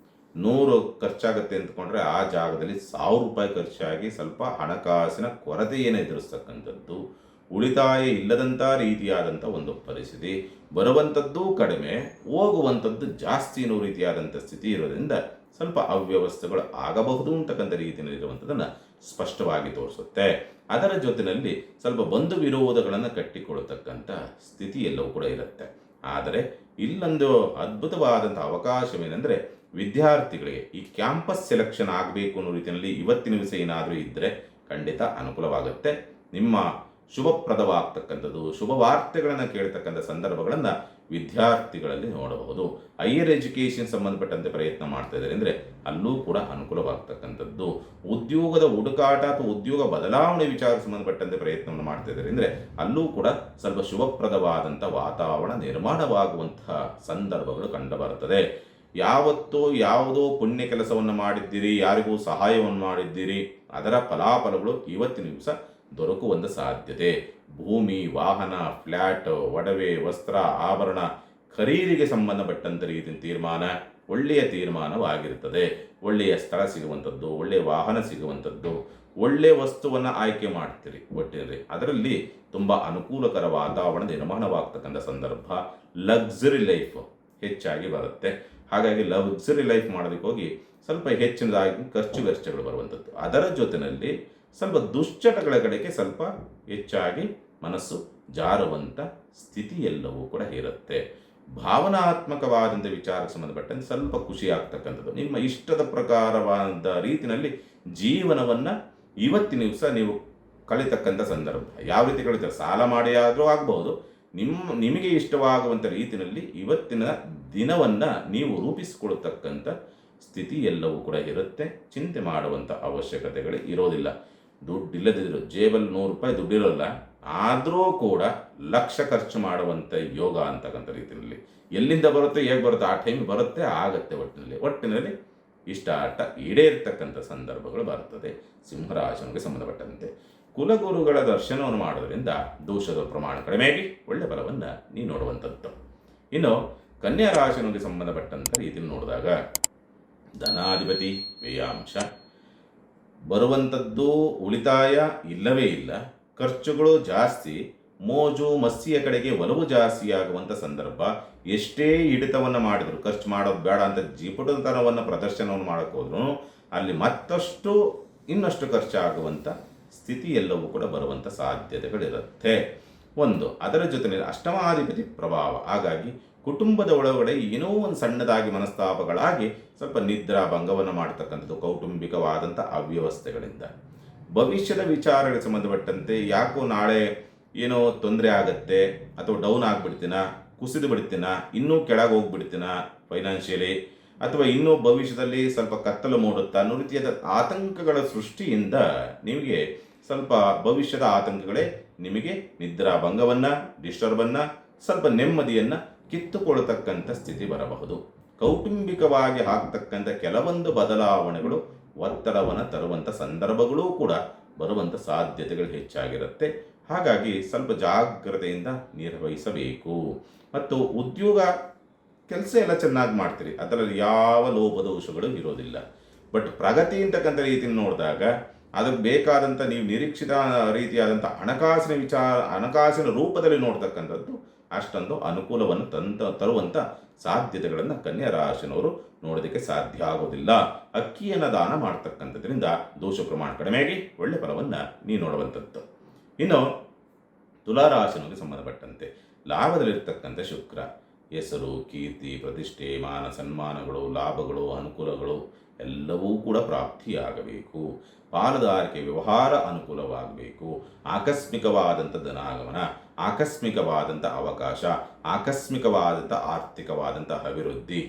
100 ಖರ್ಚಾಗುತ್ತೆ ಅಂದ್ಕೊಂಡ್ರೆ ಆ ಜಾಗದಲ್ಲಿ 1000 ರೂಪಾಯಿ ಖರ್ಚಾಗಿ ಸ್ವಲ್ಪ ಹಣಕಾಸಿನ ಕೊರತೆಯನ್ನು ಎದುರಿಸ್ತಕ್ಕಂಥದ್ದು, ಉಳಿತಾಯ ಇಲ್ಲದಂಥ ರೀತಿಯಾದಂಥ ಒಂದು ಪರಿಸ್ಥಿತಿ, ಬರುವಂಥದ್ದು ಕಡಿಮೆ, ಹೋಗುವಂಥದ್ದು ಜಾಸ್ತಿ ಅನ್ನೋ ರೀತಿಯಾದಂಥ ಸ್ಥಿತಿ ಇರೋದ್ರಿಂದ ಸ್ವಲ್ಪ ಅವ್ಯವಸ್ಥೆಗಳು ಆಗಬಹುದು ಅಂತಕ್ಕಂಥ ರೀತಿಯಲ್ಲಿ ಇರುವಂಥದ್ದನ್ನು ಸ್ಪಷ್ಟವಾಗಿ ತೋರಿಸುತ್ತೆ. ಅದರ ಜೊತೆಯಲ್ಲಿ ಸ್ವಲ್ಪ ಬಂಧು ವಿರೋಧಗಳನ್ನು ಕಟ್ಟಿಕೊಳ್ಳತಕ್ಕಂಥ ಸ್ಥಿತಿ ಎಲ್ಲವೂ ಕೂಡ ಇರುತ್ತೆ. ಆದರೆ ಇಲ್ಲೊಂದು ಅದ್ಭುತವಾದಂಥ ಅವಕಾಶವೇನೆಂದರೆ ವಿದ್ಯಾರ್ಥಿಗಳಿಗೆ ಈ ಕ್ಯಾಂಪಸ್ ಸೆಲೆಕ್ಷನ್ ಆಗಬೇಕು ಅನ್ನೋ ರೀತಿಯಲ್ಲಿ ಇವತ್ತಿನ ದಿವಸ ಏನಾದರೂ ಇದ್ದರೆ ಖಂಡಿತ ಅನುಕೂಲವಾಗುತ್ತೆ. ನಿಮ್ಮ ಶುಭಪ್ರದವಾಗ್ತಕ್ಕಂಥದ್ದು, ಶುಭ ವಾರ್ತೆಗಳನ್ನು ಕೇಳ್ತಕ್ಕಂಥ ಸಂದರ್ಭಗಳನ್ನು ವಿದ್ಯಾರ್ಥಿಗಳಲ್ಲಿ ನೋಡಬಹುದು. ಹೈಯರ್ ಎಜುಕೇಷನ್ ಸಂಬಂಧಪಟ್ಟಂತೆ ಪ್ರಯತ್ನ ಮಾಡ್ತಾ ಇದ್ದಾರೆ ಅಂದರೆ ಅಲ್ಲೂ ಕೂಡ ಅನುಕೂಲವಾಗ್ತಕ್ಕಂಥದ್ದು. ಉದ್ಯೋಗದ ಹುಡುಕಾಟ ಅಥವಾ ಉದ್ಯೋಗ ಬದಲಾವಣೆ ವಿಚಾರ ಸಂಬಂಧಪಟ್ಟಂತೆ ಪ್ರಯತ್ನವನ್ನು ಮಾಡ್ತಾ ಇದ್ದಾರೆ ಅಂದರೆ ಅಲ್ಲೂ ಕೂಡ ಸ್ವಲ್ಪ ಶುಭಪ್ರದವಾದಂಥ ವಾತಾವರಣ ನಿರ್ಮಾಣವಾಗುವಂತಹ ಸಂದರ್ಭಗಳು ಕಂಡುಬರುತ್ತದೆ. ಯಾವತ್ತೋ ಯಾವುದೋ ಪುಣ್ಯ ಕೆಲಸವನ್ನು ಮಾಡಿದ್ದೀರಿ, ಯಾರಿಗೂ ಸಹಾಯವನ್ನು ಮಾಡಿದ್ದೀರಿ, ಅದರ ಫಲಾಫಲಗಳು ಇವತ್ತಿನ ದಿವಸ ದೊರಕುವಂಥ ಸಾಧ್ಯತೆ. ಭೂಮಿ, ವಾಹನ, ಫ್ಲ್ಯಾಟ್, ಒಡವೆ, ವಸ್ತ್ರ, ಆಭರಣ ಖರೀದಿಗೆ ಸಂಬಂಧಪಟ್ಟಂಥ ರೀತಿಯ ತೀರ್ಮಾನ ಒಳ್ಳೆಯ ತೀರ್ಮಾನವಾಗಿರುತ್ತದೆ. ಒಳ್ಳೆಯ ಸ್ಥಳ ಸಿಗುವಂಥದ್ದು, ಒಳ್ಳೆಯ ವಾಹನ ಸಿಗುವಂಥದ್ದು, ಒಳ್ಳೆಯ ವಸ್ತುವನ್ನು ಆಯ್ಕೆ ಮಾಡ್ತೀರಿ. ಒಟ್ಟಿನಲ್ಲಿ ಅದರಲ್ಲಿ ತುಂಬ ಅನುಕೂಲಕರ ವಾತಾವರಣ ನಿರ್ಮಾಣವಾಗ್ತಕ್ಕಂಥ ಸಂದರ್ಭ. ಲಕ್ಸುರಿ ಲೈಫ್ ಹೆಚ್ಚಾಗಿ ಬರುತ್ತೆ. ಹಾಗಾಗಿ ಲಕ್ಸುರಿ ಲೈಫ್ ಮಾಡೋದಕ್ಕೆ ಹೋಗಿ ಸ್ವಲ್ಪ ಹೆಚ್ಚಿನದಾಗಿ ಖರ್ಚು ವೆಚ್ಚಗಳು ಬರುವಂಥದ್ದು. ಅದರ ಜೊತೆಯಲ್ಲಿ ಸ್ವಲ್ಪ ದುಶ್ಚಟಗಳ ಕಡೆಗೆ ಸ್ವಲ್ಪ ಹೆಚ್ಚಾಗಿ ಮನಸ್ಸು ಜಾರುವಂಥ ಸ್ಥಿತಿ ಎಲ್ಲವೂ ಕೂಡ ಇರುತ್ತೆ. ಭಾವನಾತ್ಮಕವಾದಂಥ ವಿಚಾರಕ್ಕೆ ಸಂಬಂಧಪಟ್ಟಂತೆ ಸ್ವಲ್ಪ ಖುಷಿ ಆಗ್ತಕ್ಕಂಥದ್ದು. ನಿಮ್ಮ ಇಷ್ಟದ ಪ್ರಕಾರವಾದ ರೀತಿಯಲ್ಲಿ ಜೀವನವನ್ನು ಇವತ್ತಿನ ದಿವಸ ನೀವು ಕಲಿತಕ್ಕಂಥ ಸಂದರ್ಭ. ಯಾವ ರೀತಿ ಕಲಿತಾರೆ? ಸಾಲ ಮಾಡಿ ಆದರೂ ಆಗ್ಬೋದು. ನಿಮಗೆ ಇಷ್ಟವಾಗುವಂಥ ರೀತಿಯಲ್ಲಿ ಇವತ್ತಿನ ದಿನವನ್ನು ನೀವು ರೂಪಿಸಿಕೊಳ್ತಕ್ಕಂಥ ಸ್ಥಿತಿ ಎಲ್ಲವೂ ಕೂಡ ಇರುತ್ತೆ. ಚಿಂತೆ ಮಾಡುವಂಥ ಅವಶ್ಯಕತೆಗಳು ಇರೋದಿಲ್ಲ. ದುಡ್ಡಿಲ್ಲದಿದ್ರು ಜೇಬಲ್ಲಿ 100 ರೂಪಾಯಿ ದುಡ್ಡಿರೋಲ್ಲ, ಆದರೂ ಕೂಡ ಲಕ್ಷ ಖರ್ಚು ಮಾಡುವಂಥ ಯೋಗ ಅಂತಕ್ಕಂಥ ರೀತಿಯಲ್ಲಿ ಎಲ್ಲಿಂದ ಬರುತ್ತೆ, ಹೇಗೆ ಬರುತ್ತೆ, ಆ ಟೈಮ್ ಬರುತ್ತೆ, ಆಗತ್ತೆ. ಒಟ್ಟಿನಲ್ಲಿ ಇಷ್ಟ ಆಟ ಈಡೇರ್ತಕ್ಕಂಥ ಸಂದರ್ಭಗಳು ಬರ್ತದೆ. ಸಿಂಹರಾಶಿಗೆ ಸಂಬಂಧಪಟ್ಟಂತೆ ಕುಲಗುರುಗಳ ದರ್ಶನವನ್ನು ಮಾಡೋದ್ರಿಂದ ದೋಷದ ಪ್ರಮಾಣ ಕಡಿಮೆಯಾಗಿ ಒಳ್ಳೆ ಫಲವನ್ನು ನೀವು ನೋಡುವಂಥದ್ದು. ಇನ್ನು ಕನ್ಯಾ ರಾಶಿಗೆ ಸಂಬಂಧಪಟ್ಟಂಥ ರೀತಿಯಲ್ಲಿ ನೋಡಿದಾಗ ಧನಾಧಿಪತಿ ವ್ಯಯಾಂಶ ಬರುವಂಥದ್ದು, ಉಳಿತಾಯ ಇಲ್ಲವೇ ಇಲ್ಲ, ಖರ್ಚುಗಳು ಜಾಸ್ತಿ, ಮೋಜು ಮಸ್ತಿಯ ಕಡೆಗೆ ಒಲವು ಜಾಸ್ತಿ ಆಗುವಂಥ ಸಂದರ್ಭ. ಎಷ್ಟೇ ಹಿಡಿತವನ್ನು ಮಾಡಿದ್ರು, ಖರ್ಚು ಮಾಡೋದು ಬೇಡ ಅಂತ ಜಿಪುಟತನವನ್ನು ಪ್ರದರ್ಶನವನ್ನು ಮಾಡೋಕ್ಕೆ ಹೋದ್ರು ಅಲ್ಲಿ ಮತ್ತಷ್ಟು ಇನ್ನಷ್ಟು ಖರ್ಚಾಗುವಂಥ ಸ್ಥಿತಿ ಎಲ್ಲವೂ ಕೂಡ ಬರುವಂಥ ಸಾಧ್ಯತೆಗಳಿರುತ್ತೆ. ಒಂದು ಅದರ ಜೊತೆಯಲ್ಲಿ ಅಷ್ಟಮಾಧಿಪತಿ ಪ್ರಭಾವ. ಹಾಗಾಗಿ ಕುಟುಂಬದ ಒಳಗಡೆ ಏನೋ ಒಂದು ಸಣ್ಣದಾಗಿ ಮನಸ್ತಾಪಗಳಾಗಿ ಸ್ವಲ್ಪ ನಿದ್ರಾ ಭಂಗವನ್ನು ಮಾಡತಕ್ಕಂಥದ್ದು ಕೌಟುಂಬಿಕವಾದಂಥ ಅವ್ಯವಸ್ಥೆಗಳಿಂದ. ಭವಿಷ್ಯದ ವಿಚಾರಗಳಿಗೆ ಸಂಬಂಧಪಟ್ಟಂತೆ ಯಾಕೋ ನಾಳೆ ಏನೋ ತೊಂದರೆ ಆಗತ್ತೆ, ಅಥವಾ ಡೌನ್ ಆಗಿಬಿಡ್ತೀನ, ಕುಸಿದು ಬಿಡ್ತೀನ, ಇನ್ನೂ ಕೆಳಗೆ ಹೋಗ್ಬಿಡ್ತೀನ ಫೈನಾನ್ಷಿಯಲಿ, ಅಥವಾ ಇನ್ನೂ ಭವಿಷ್ಯದಲ್ಲಿ ಸ್ವಲ್ಪ ಕತ್ತಲು ಮೂಡುತ್ತಾ ಅನ್ನೋ ರೀತಿಯಾದ ಆತಂಕಗಳ ಸೃಷ್ಟಿಯಿಂದ ನಿಮಗೆ ಸ್ವಲ್ಪ ಭವಿಷ್ಯದ ಆತಂಕಗಳೇ ನಿಮಗೆ ನಿದ್ರಾ ಭಂಗವನ್ನು, ಡಿಸ್ಟರ್ಬನ್ನು, ಸ್ವಲ್ಪ ನೆಮ್ಮದಿಯನ್ನು ಕಿತ್ತುಕೊಳ್ಳತಕ್ಕಂಥ ಸ್ಥಿತಿ ಬರಬಹುದು. ಕೌಟುಂಬಿಕವಾಗಿ ಆಗ್ತಕ್ಕಂಥ ಕೆಲವೊಂದು ಬದಲಾವಣೆಗಳು ಒತ್ತಡವನ್ನು ತರುವಂಥ ಸಂದರ್ಭಗಳೂ ಕೂಡ ಬರುವಂಥ ಸಾಧ್ಯತೆಗಳು ಹೆಚ್ಚಾಗಿರುತ್ತೆ. ಹಾಗಾಗಿ ಸ್ವಲ್ಪ ಜಾಗ್ರತೆಯಿಂದ ನಿರ್ವಹಿಸಬೇಕು. ಮತ್ತು ಉದ್ಯೋಗ ಕೆಲಸ ಎಲ್ಲ ಚೆನ್ನಾಗಿ ಮಾಡ್ತೀರಿ, ಅದರಲ್ಲಿ ಯಾವ ಲೋಪದೋಷಗಳು ಇರೋದಿಲ್ಲ. ಬಟ್ ಪ್ರಗತಿ ಅಂತಕ್ಕಂಥ ರೀತಿಯಲ್ಲಿ ನೋಡಿದಾಗ ಅದಕ್ಕೆ ಬೇಕಾದಂಥ ನೀವು ನಿರೀಕ್ಷಿತ ರೀತಿಯಾದಂಥ ಹಣಕಾಸಿನ ರೂಪದಲ್ಲಿ ನೋಡ್ತಕ್ಕಂಥದ್ದು ಅಷ್ಟೊಂದು ಅನುಕೂಲವನ್ನು ತರುವಂಥ ಸಾಧ್ಯತೆಗಳನ್ನು ಕನ್ಯಾ ರಾಶಿನವರು ನೋಡೋದಕ್ಕೆ ಸಾಧ್ಯ ಆಗೋದಿಲ್ಲ. ಅಕ್ಕಿಯನ್ನು ದಾನ ಮಾಡ್ತಕ್ಕಂಥದ್ರಿಂದ ದೋಷ ಪ್ರಮಾಣ ಕಡಿಮೆಯಾಗಿ ಒಳ್ಳೆ ಫಲವನ್ನು ನೀವು ನೋಡುವಂಥದ್ದು. ಇನ್ನು ತುಲಾರಾಶಿನಿಗೆ ಸಂಬಂಧಪಟ್ಟಂತೆ ಲಾಭದಲ್ಲಿರ್ತಕ್ಕಂಥ ಶುಕ್ರ ಹೆಸರು, ಕೀರ್ತಿ, ಪ್ರತಿಷ್ಠೆ, ಮಾನ ಸನ್ಮಾನಗಳು, ಲಾಭಗಳು, ಅನುಕೂಲಗಳು ಎಲ್ಲವೂ ಕೂಡ ಪ್ರಾಪ್ತಿಯಾಗಬೇಕು. ಪಾಲುದಾರಿಕೆ ವ್ಯವಹಾರ ಅನುಕೂಲವಾಗಬೇಕು. ಆಕಸ್ಮಿಕವಾದಂಥ ಧನಾಗಮನ, ಆಕಸ್ಮಿಕವಾದಂಥ ಅವಕಾಶ, ಆಕಸ್ಮಿಕವಾದಂಥ ಆರ್ಥಿಕವಾದಂಥ ಅಭಿವೃದ್ಧಿ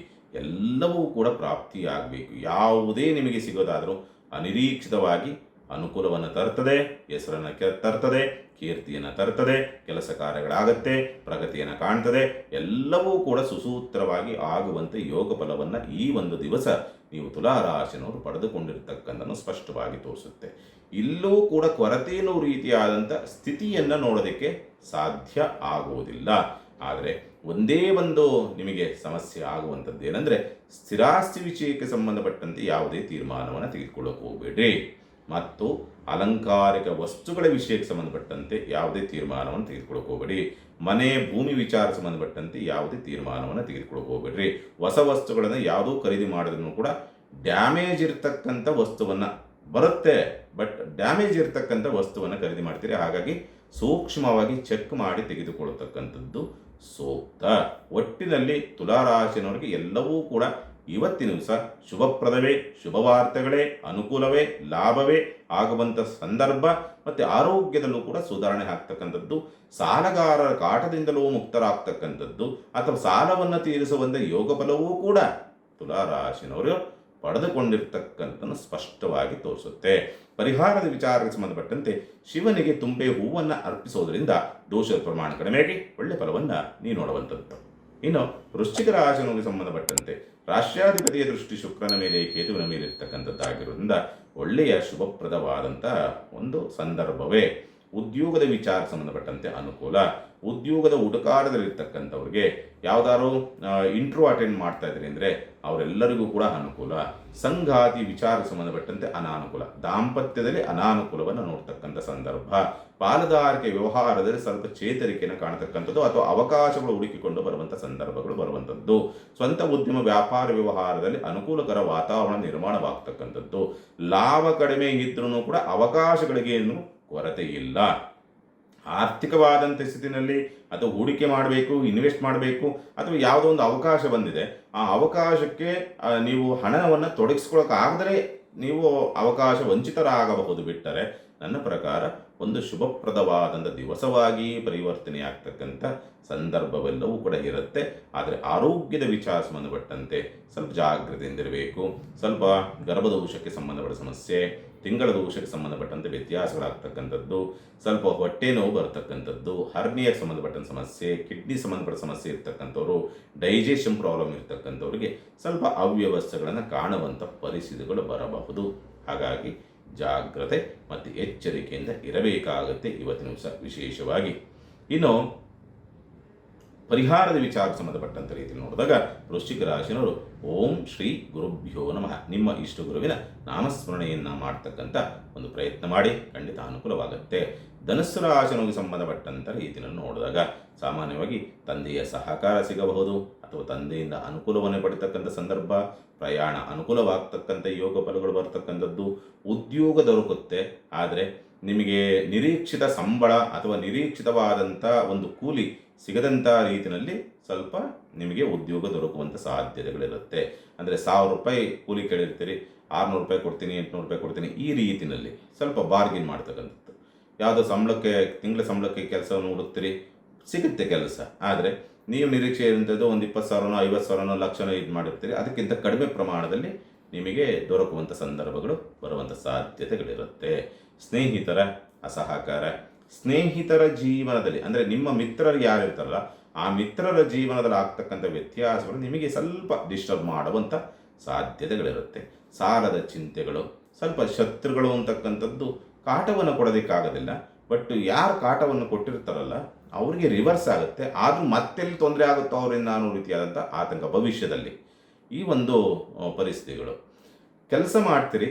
ಎಲ್ಲವೂ ಕೂಡ ಪ್ರಾಪ್ತಿಯಾಗಬೇಕು. ಯಾವುದೇ ನಿಮಗೆ ಸಿಗೋದಾದರೂ ಅನಿರೀಕ್ಷಿತವಾಗಿ ಅನುಕೂಲವನ್ನು ತರ್ತದೆ, ಹೆಸರನ್ನು ತರ್ತದೆ, ಕೀರ್ತಿಯನ್ನು ತರ್ತದೆ, ಕೆಲಸ ಕಾರ್ಯಗಳಾಗತ್ತೆ, ಪ್ರಗತಿಯನ್ನು ಕಾಣ್ತದೆ. ಎಲ್ಲವೂ ಕೂಡ ಸುಸೂತ್ರವಾಗಿ ಆಗುವಂತೆ ಯೋಗ ಫಲವನ್ನು ಈ ಒಂದು ದಿವಸ ನೀವು ತುಲಾರಾಶಿನವರು ಪಡೆದುಕೊಂಡಿರ್ತಕ್ಕಂಥನ್ನು ಸ್ಪಷ್ಟವಾಗಿ ತೋರಿಸುತ್ತೆ. ಇಲ್ಲೂ ಕೂಡ ಕೊರತೇನೂ ರೀತಿಯಾದಂಥ ಸ್ಥಿತಿಯನ್ನು ನೋಡೋದಕ್ಕೆ ಸಾಧ್ಯ ಆಗುವುದಿಲ್ಲ. ಆದರೆ ಒಂದೇ ಒಂದು ನಿಮಗೆ ಸಮಸ್ಯೆ ಆಗುವಂಥದ್ದು ಏನಂದರೆ ಸ್ಥಿರಾಸ್ತಿ ವಿಷಯಕ್ಕೆ ಸಂಬಂಧಪಟ್ಟಂತೆ ಯಾವುದೇ ತೀರ್ಮಾನವನ್ನು ತೆಗೆದುಕೊಳ್ಳೋಕೆ ಹೋಗಬೇಡ್ರಿ. ಮತ್ತು ಅಲಂಕಾರಿಕ ವಸ್ತುಗಳ ವಿಷಯಕ್ಕೆ ಸಂಬಂಧಪಟ್ಟಂತೆ ಯಾವುದೇ ತೀರ್ಮಾನವನ್ನು ತೆಗೆದುಕೊಳ್ಳೋಕೆ ಹೋಗಬೇಡಿ. ಮನೆ ಭೂಮಿ ವಿಚಾರ ಸಂಬಂಧಪಟ್ಟಂತೆ ಯಾವುದೇ ತೀರ್ಮಾನವನ್ನು ತೆಗೆದುಕೊಳ್ಳೋಕೆ ಹೋಗಬೇಡ್ರಿ. ಹೊಸ ವಸ್ತುಗಳನ್ನು ಯಾವುದೂ ಖರೀದಿ ಮಾಡಿದ್ರೂ ಕೂಡ ಡ್ಯಾಮೇಜ್ ಇರ್ತಕ್ಕಂಥ ವಸ್ತುವನ್ನು ಬರುತ್ತೆ, ಬಟ್ ಡ್ಯಾಮೇಜ್ ಇರ್ತಕ್ಕಂಥ ವಸ್ತುವನ್ನು ಖರೀದಿ ಮಾಡ್ತೀರಿ. ಹಾಗಾಗಿ ಸೂಕ್ಷ್ಮವಾಗಿ ಚೆಕ್ ಮಾಡಿ ತೆಗೆದುಕೊಳ್ಳತಕ್ಕಂಥದ್ದು ಸೂಕ್ತ. ಒಟ್ಟಿನಲ್ಲಿ ತುಲಾರಾಶಿನವರಿಗೆ ಎಲ್ಲವೂ ಕೂಡ ಇವತ್ತಿನ ದಿವಸ ಶುಭಪ್ರದವೇ, ಶುಭವಾರ್ತೆಗಳೇ, ಅನುಕೂಲವೇ, ಲಾಭವೇ ಆಗುವಂಥ ಸಂದರ್ಭ ಮತ್ತು ಆರೋಗ್ಯದಲ್ಲೂ ಕೂಡ ಸುಧಾರಣೆ ಆಗ್ತಕ್ಕಂಥದ್ದು, ಸಾಲಗಾರರ ಕಾಟದಿಂದಲೂ ಮುಕ್ತರಾಗ್ತಕ್ಕಂಥದ್ದು ಅಥವಾ ಸಾಲವನ್ನು ತೀರಿಸುವಂಥ ಯೋಗ ಬಲವೂ ಕೂಡ ತುಲಾರಾಶಿನವರು ಪಡೆದುಕೊಂಡಿರ್ತಕ್ಕಂಥನ್ನು ಸ್ಪಷ್ಟವಾಗಿ ತೋರಿಸುತ್ತೆ. ಪರಿಹಾರದ ವಿಚಾರಕ್ಕೆ ಸಂಬಂಧಪಟ್ಟಂತೆ ಶಿವನಿಗೆ ತುಂಬೆ ಹೂವನ್ನು ಅರ್ಪಿಸೋದ್ರಿಂದ ದೋಷದ ಪ್ರಮಾಣ ಕಡಿಮೆಯಾಗಿ ಒಳ್ಳೆ ಫಲವನ್ನು ನೀವು ನೋಡುವಂಥದ್ದು. ಇನ್ನು ವೃಶ್ಚಿಕ ರಾಶಿಗೆ ಸಂಬಂಧಪಟ್ಟಂತೆ ರಾಷ್ಟ್ರಾಧಿಪತಿಯ ದೃಷ್ಟಿ ಶುಕ್ರನ ಮೇಲೆ, ಕೇತುವಿನ ಮೇಲೆ ಇರ್ತಕ್ಕಂಥದ್ದಾಗಿರೋದ್ರಿಂದ ಒಳ್ಳೆಯ ಶುಭಪ್ರದವಾದಂಥ ಒಂದು ಸಂದರ್ಭವೇ. ಉದ್ಯೋಗದ ವಿಚಾರಕ್ಕೆ ಸಂಬಂಧಪಟ್ಟಂತೆ ಅನುಕೂಲ. ಉದ್ಯೋಗದ ಹುಡುಕಾಟದಲ್ಲಿರ್ತಕ್ಕಂಥವ್ರಿಗೆ ಯಾವುದಾದ್ರು ಇಂಟರ್ವ್ಯೂ ಅಟೆಂಡ್ ಮಾಡ್ತಾ ಇದ್ರಿ ಅಂದರೆ ಅವರೆಲ್ಲರಿಗೂ ಕೂಡ ಅನುಕೂಲ. ಸಂಗಾತಿ ವಿಚಾರಕ್ಕೆ ಸಂಬಂಧಪಟ್ಟಂತೆ ಅನಾನುಕೂಲ. ದಾಂಪತ್ಯದಲ್ಲಿ ಅನಾನುಕೂಲವನ್ನು ನೋಡ್ತಕ್ಕಂಥ ಸಂದರ್ಭ. ಪಾಲುದಾರಿಕೆ ವ್ಯವಹಾರದಲ್ಲಿ ಸ್ವಲ್ಪ ಚೇತರಿಕೆಯನ್ನು ಕಾಣತಕ್ಕಂಥದ್ದು ಅಥವಾ ಅವಕಾಶಗಳು ಹುಡುಕಿಕೊಂಡು ಬರುವಂಥ ಸಂದರ್ಭಗಳು ಬರುವಂಥದ್ದು. ಸ್ವಂತ ಉದ್ಯಮ ವ್ಯಾಪಾರ ವ್ಯವಹಾರದಲ್ಲಿ ಅನುಕೂಲಕರ ವಾತಾವರಣ ನಿರ್ಮಾಣವಾಗ್ತಕ್ಕಂಥದ್ದು. ಲಾಭ ಕಡಿಮೆ ಇದ್ರೂ ಕೂಡ ಅವಕಾಶಗಳಿಗೆ ಏನು ಕೊರತೆ ಇಲ್ಲ. ಆರ್ಥಿಕವಾದಂಥ ಸ್ಥಿತಿನಲ್ಲಿ ಅಥವಾ ಹೂಡಿಕೆ ಮಾಡಬೇಕು, ಇನ್ವೆಸ್ಟ್ ಮಾಡಬೇಕು ಅಥವಾ ಯಾವುದೋ ಒಂದು ಅವಕಾಶ ಬಂದಿದೆ, ಆ ಅವಕಾಶಕ್ಕೆ ನೀವು ಹಣವನ್ನು ತೊಡಗಿಸ್ಕೊಳ್ಳೋಕ್ಕಾಗದರೆ ನೀವು ಅವಕಾಶ ವಂಚಿತರಾಗಬಹುದು. ಬಿಟ್ಟರೆ ನನ್ನ ಪ್ರಕಾರ ಒಂದು ಶುಭಪ್ರದವಾದಂಥ ದಿವಸವಾಗಿ ಪರಿವರ್ತನೆಯಾಗ್ತಕ್ಕಂಥ ಸಂದರ್ಭವೆಲ್ಲವೂ ಕೂಡ ಇರುತ್ತೆ. ಆದರೆ ಆರೋಗ್ಯದ ವಿಚಾರ ಸಂಬಂಧಪಟ್ಟಂತೆ ಸ್ವಲ್ಪ ಜಾಗ್ರತೆಯಿಂದಿರಬೇಕು. ಸ್ವಲ್ಪ ಗರ್ಭದೋಷಕ್ಕೆ ಸಂಬಂಧಪಟ್ಟ ಸಮಸ್ಯೆ, ತಿಂಗಳ ದೋಷಕ್ಕೆ ಸಂಬಂಧಪಟ್ಟಂತೆ ವ್ಯತ್ಯಾಸಗಳಾಗ್ತಕ್ಕಂಥದ್ದು, ಸ್ವಲ್ಪ ಹೊಟ್ಟೆ ನೋವು ಬರ್ತಕ್ಕಂಥದ್ದು, ಹರ್ನಿಯಕ್ಕೆ ಸಂಬಂಧಪಟ್ಟಂಥ ಸಮಸ್ಯೆ, ಕಿಡ್ನಿ ಸಂಬಂಧಪಟ್ಟ ಸಮಸ್ಯೆ ಇರ್ತಕ್ಕಂಥವ್ರು, ಡೈಜೆಷನ್ ಪ್ರಾಬ್ಲಮ್ ಇರ್ತಕ್ಕಂಥವ್ರಿಗೆ ಸ್ವಲ್ಪ ಅವ್ಯವಸ್ಥೆಗಳನ್ನು ಕಾಣುವಂಥ ಪರಿಸ್ಥಿತಿಗಳು ಬರಬಹುದು. ಹಾಗಾಗಿ ಜಾಗ್ರತೆ ಮತ್ತು ಎಚ್ಚರಿಕೆಯಿಂದ ಇರಬೇಕಾಗುತ್ತೆ ಇವತ್ತಿನ ದಿವಸ ವಿಶೇಷವಾಗಿ. ಇನ್ನು ಪರಿಹಾರದ ವಿಚಾರಕ್ಕೆ ಸಂಬಂಧಪಟ್ಟಂಥ ರೀತಿಯಲ್ಲಿ ನೋಡಿದಾಗ ವೃಶ್ಚಿಕ ರಾಶಿನವರು ಓಂ ಶ್ರೀ ಗುರುಭ್ಯೋ ನಮಃ ನಿಮ್ಮ ಇಷ್ಟ ಗುರುವಿನ ನಾಮಸ್ಮರಣೆಯನ್ನು ಮಾಡ್ತಕ್ಕಂಥ ಒಂದು ಪ್ರಯತ್ನ ಮಾಡಿ, ಖಂಡಿತ ಅನುಕೂಲವಾಗುತ್ತೆ. ಧನುಸ್ಸು ರಾಶಿಗೆ ಸಂಬಂಧಪಟ್ಟಂಥ ರೀತಿಯನ್ನು ನೋಡಿದಾಗ ಸಾಮಾನ್ಯವಾಗಿ ತಂದೆಯ ಸಹಕಾರ ಸಿಗಬಹುದು ಅಥವಾ ತಂದೆಯಿಂದ ಅನುಕೂಲವನ್ನು ಪಡೆತಕ್ಕಂಥ ಸಂದರ್ಭ, ಪ್ರಯಾಣ ಅನುಕೂಲವಾಗ್ತಕ್ಕಂಥ ಯೋಗ ಫಲಗಳು ಬರ್ತಕ್ಕಂಥದ್ದು, ಉದ್ಯೋಗ ದೊರಕುತ್ತೆ. ಆದರೆ ನಿಮಗೆ ನಿರೀಕ್ಷಿತ ಸಂಬಳ ಅಥವಾ ನಿರೀಕ್ಷಿತವಾದಂಥ ಒಂದು ಕೂಲಿ ಸಿಗದಂಥ ರೀತಿಯಲ್ಲಿ ಸ್ವಲ್ಪ ನಿಮಗೆ ಉದ್ಯೋಗ ದೊರಕುವಂಥ ಸಾಧ್ಯತೆಗಳಿರುತ್ತೆ. ಅಂದರೆ 1000 ರೂಪಾಯಿ ಕೂಲಿ ಕೇಳಿರ್ತೀರಿ, 600 ರೂಪಾಯಿ ಕೊಡ್ತೀನಿ, 800 ರೂಪಾಯಿ ಕೊಡ್ತೀನಿ, ಈ ರೀತಿಯಲ್ಲಿ ಸ್ವಲ್ಪ ಬಾರ್ಗಿನ್ ಮಾಡ್ತಕ್ಕಂಥದ್ದು. ಯಾವುದೋ ಸಂಬಳಕ್ಕೆ, ತಿಂಗಳ ಸಂಬಳಕ್ಕೆ ಕೆಲಸವನ್ನು ಹುಡುಕ್ತೀರಿ, ಸಿಗುತ್ತೆ ಕೆಲಸ. ಆದರೆ ನೀವು ನಿರೀಕ್ಷೆ ಇರುವಂಥದ್ದು ಒಂದು 20,000ನೋ 50,000ನೋ ಲಕ್ಷನೋ ಇದು ಮಾಡಿರ್ತೀರಿ, ಅದಕ್ಕಿಂತ ಕಡಿಮೆ ಪ್ರಮಾಣದಲ್ಲಿ ನಿಮಗೆ ದೊರಕುವಂಥ ಸಂದರ್ಭಗಳು ಬರುವಂಥ ಸಾಧ್ಯತೆಗಳಿರುತ್ತೆ. ಸ್ನೇಹಿತರ ಅಸಹಕಾರ, ಸ್ನೇಹಿತರ ಜೀವನದಲ್ಲಿ ಅಂದರೆ ನಿಮ್ಮ ಮಿತ್ರರು ಯಾರಿರ್ತಾರಲ್ಲ ಆ ಮಿತ್ರರ ಜೀವನದಲ್ಲಿ ಆಗ್ತಕ್ಕಂಥ ವ್ಯತ್ಯಾಸಗಳು ನಿಮಗೆ ಸ್ವಲ್ಪ ಡಿಸ್ಟರ್ಬ್ ಮಾಡುವಂಥ ಸಾಧ್ಯತೆಗಳಿರುತ್ತೆ. ಸಾಲದ ಚಿಂತೆಗಳು, ಸ್ವಲ್ಪ ಶತ್ರುಗಳು ಅಂತಕ್ಕಂಥದ್ದು ಕಾಟವನ್ನು ಕೊಡೋದಕ್ಕಾಗೋದಿಲ್ಲ. ಬಟ್ ಯಾರು ಕಾಟವನ್ನು ಕೊಟ್ಟಿರ್ತಾರಲ್ಲ ಅವರಿಗೆ ರಿವರ್ಸ್ ಆಗುತ್ತೆ. ಆದರೂ ಮತ್ತೆಲ್ಲಿ ತೊಂದರೆ ಆಗುತ್ತೋ ಅವರಿಂದ ಅನ್ನೋ ರೀತಿಯಾದಂಥ ಆತಂಕ ಭವಿಷ್ಯದಲ್ಲಿ. ಈ ಒಂದು ಪರಿಸ್ಥಿತಿಗಳು. ಕೆಲಸ ಮಾಡ್ತೀರಿ,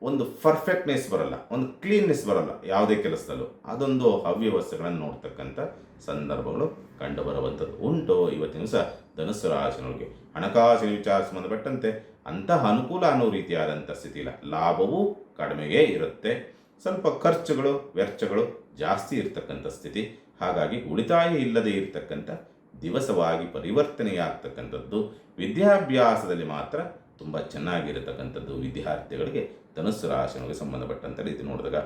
ಒಂದು ಪರ್ಫೆಕ್ಟ್ನೆಸ್ ಬರಲ್ಲ, ಒಂದು ಕ್ಲೀನ್ನೆಸ್ ಬರಲ್ಲ ಯಾವುದೇ ಕೆಲಸದಲ್ಲೂ. ಅದೊಂದು ಅವ್ಯವಸ್ಥೆಗಳನ್ನು ನೋಡ್ತಕ್ಕಂಥ ಸಂದರ್ಭಗಳು ಕಂಡು ಬರುವಂಥದ್ದು ಉಂಟು ಇವತ್ತಿನ ದಿವಸ ಧನುಸ್ಸು ರಾಶಿನವರಿಗೆ. ಹಣಕಾಸಿನ ವಿಚಾರ ಸಂಬಂಧಪಟ್ಟಂತೆ ಅಂತಹ ಅನುಕೂಲ ಅನ್ನೋ ರೀತಿಯಾದಂಥ ಸ್ಥಿತಿ ಇಲ್ಲ. ಲಾಭವೂ ಕಡಿಮೆಯೇ ಇರುತ್ತೆ. ಸ್ವಲ್ಪ ಖರ್ಚುಗಳು, ವೆಚ್ಚಗಳು ಜಾಸ್ತಿ ಇರ್ತಕ್ಕಂಥ ಸ್ಥಿತಿ. ಹಾಗಾಗಿ ಉಳಿತಾಯ ಇಲ್ಲದೆ ಇರತಕ್ಕಂಥ ದಿವಸವಾಗಿ ಪರಿವರ್ತನೆಯಾಗ್ತಕ್ಕಂಥದ್ದು. ವಿದ್ಯಾಭ್ಯಾಸದಲ್ಲಿ ಮಾತ್ರ ತುಂಬ ಚೆನ್ನಾಗಿರತಕ್ಕಂಥದ್ದು ವಿದ್ಯಾರ್ಥಿಗಳಿಗೆ. ಧನುಸ್ಸು ರಾಶಿಗೆ ಸಂಬಂಧಪಟ್ಟಂಥ ರೀತಿ ನೋಡಿದಾಗ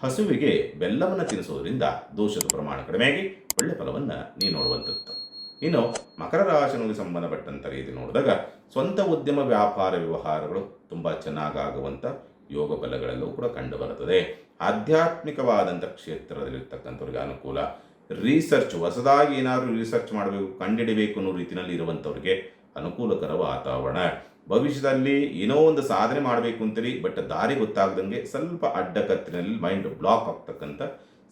ಹಸುವಿಗೆ ಬೆಲ್ಲವನ್ನು ತಿನ್ನಿಸೋದ್ರಿಂದ ದೋಷದ ಪ್ರಮಾಣ ಕಡಿಮೆಯಾಗಿ ಒಳ್ಳೆ ಫಲವನ್ನು ನೀವು ನೋಡುವಂಥದ್ದು. ಇನ್ನು ಮಕರ ರಾಶಿಗೆ ಸಂಬಂಧಪಟ್ಟಂಥ ರೀತಿ ನೋಡಿದಾಗ ಸ್ವಂತ ಉದ್ಯಮ ವ್ಯಾಪಾರ ವ್ಯವಹಾರಗಳು ತುಂಬ ಚೆನ್ನಾಗಾಗುವಂಥ ಯೋಗ ಫಲಗಳೆಲ್ಲವೂ ಕೂಡ ಕಂಡು ಬರುತ್ತದೆ. ಆಧ್ಯಾತ್ಮಿಕವಾದಂಥ ಕ್ಷೇತ್ರದಲ್ಲಿರ್ತಕ್ಕಂಥವ್ರಿಗೆ ಅನುಕೂಲ. ರಿಸರ್ಚ್, ಹೊಸದಾಗಿ ಏನಾದರೂ ರಿಸರ್ಚ್ ಮಾಡಬೇಕು, ಕಂಡುಹಿಡಿಬೇಕು ಅನ್ನೋ ರೀತಿಯಲ್ಲಿ ಇರುವಂಥವ್ರಿಗೆ ಅನುಕೂಲಕರ ವಾತಾವರಣ. ಭವಿಷ್ಯದಲ್ಲಿ ಏನೋ ಒಂದು ಸಾಧನೆ ಮಾಡಬೇಕು ಅಂತೀರಿ, ಬಟ್ ದಾರಿ ಗೊತ್ತಾಗದಂಗೆ ಸ್ವಲ್ಪ ಅಡ್ಡಕತ್ತಿನಲ್ಲಿ ಮೈಂಡ್ ಬ್ಲಾಕ್ ಆಗ್ತಕ್ಕಂಥ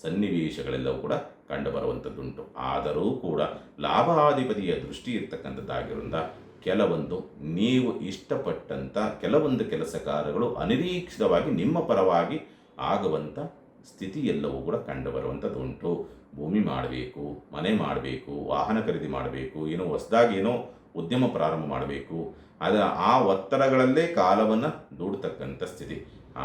ಸನ್ನಿವೇಶಗಳೆಲ್ಲವೂ ಕೂಡ ಕಂಡು ಬರುವಂಥದ್ದುಂಟು. ಆದರೂ ಕೂಡ ಲಾಭಾಧಿಪತಿಯ ದೃಷ್ಟಿ ಇರ್ತಕ್ಕಂಥದ್ದಾಗಿರೋದ್ರಿಂದ ಕೆಲವೊಂದು ನೀವು ಇಷ್ಟಪಟ್ಟಂಥ ಕೆಲವೊಂದು ಕೆಲಸ ಕಾರ್ಯಗಳು ಅನಿರೀಕ್ಷಿತವಾಗಿ ನಿಮ್ಮ ಪರವಾಗಿ ಆಗುವಂಥ ಸ್ಥಿತಿ ಎಲ್ಲವೂ ಕೂಡ ಕಂಡು ಬರುವಂಥದ್ದುಂಟು. ಭೂಮಿ ಮಾಡಬೇಕು, ಮನೆ ಮಾಡಬೇಕು, ವಾಹನ ಖರೀದಿ ಮಾಡಬೇಕು, ಏನೋ ಹೊಸದಾಗಿ ಏನೋ ಉದ್ಯಮ ಪ್ರಾರಂಭ ಮಾಡಬೇಕು, ಆ ಒತ್ತಡಗಳಲ್ಲೇ ಕಾಲವನ್ನು ದೂಡ್ತಕ್ಕಂಥ ಸ್ಥಿತಿ.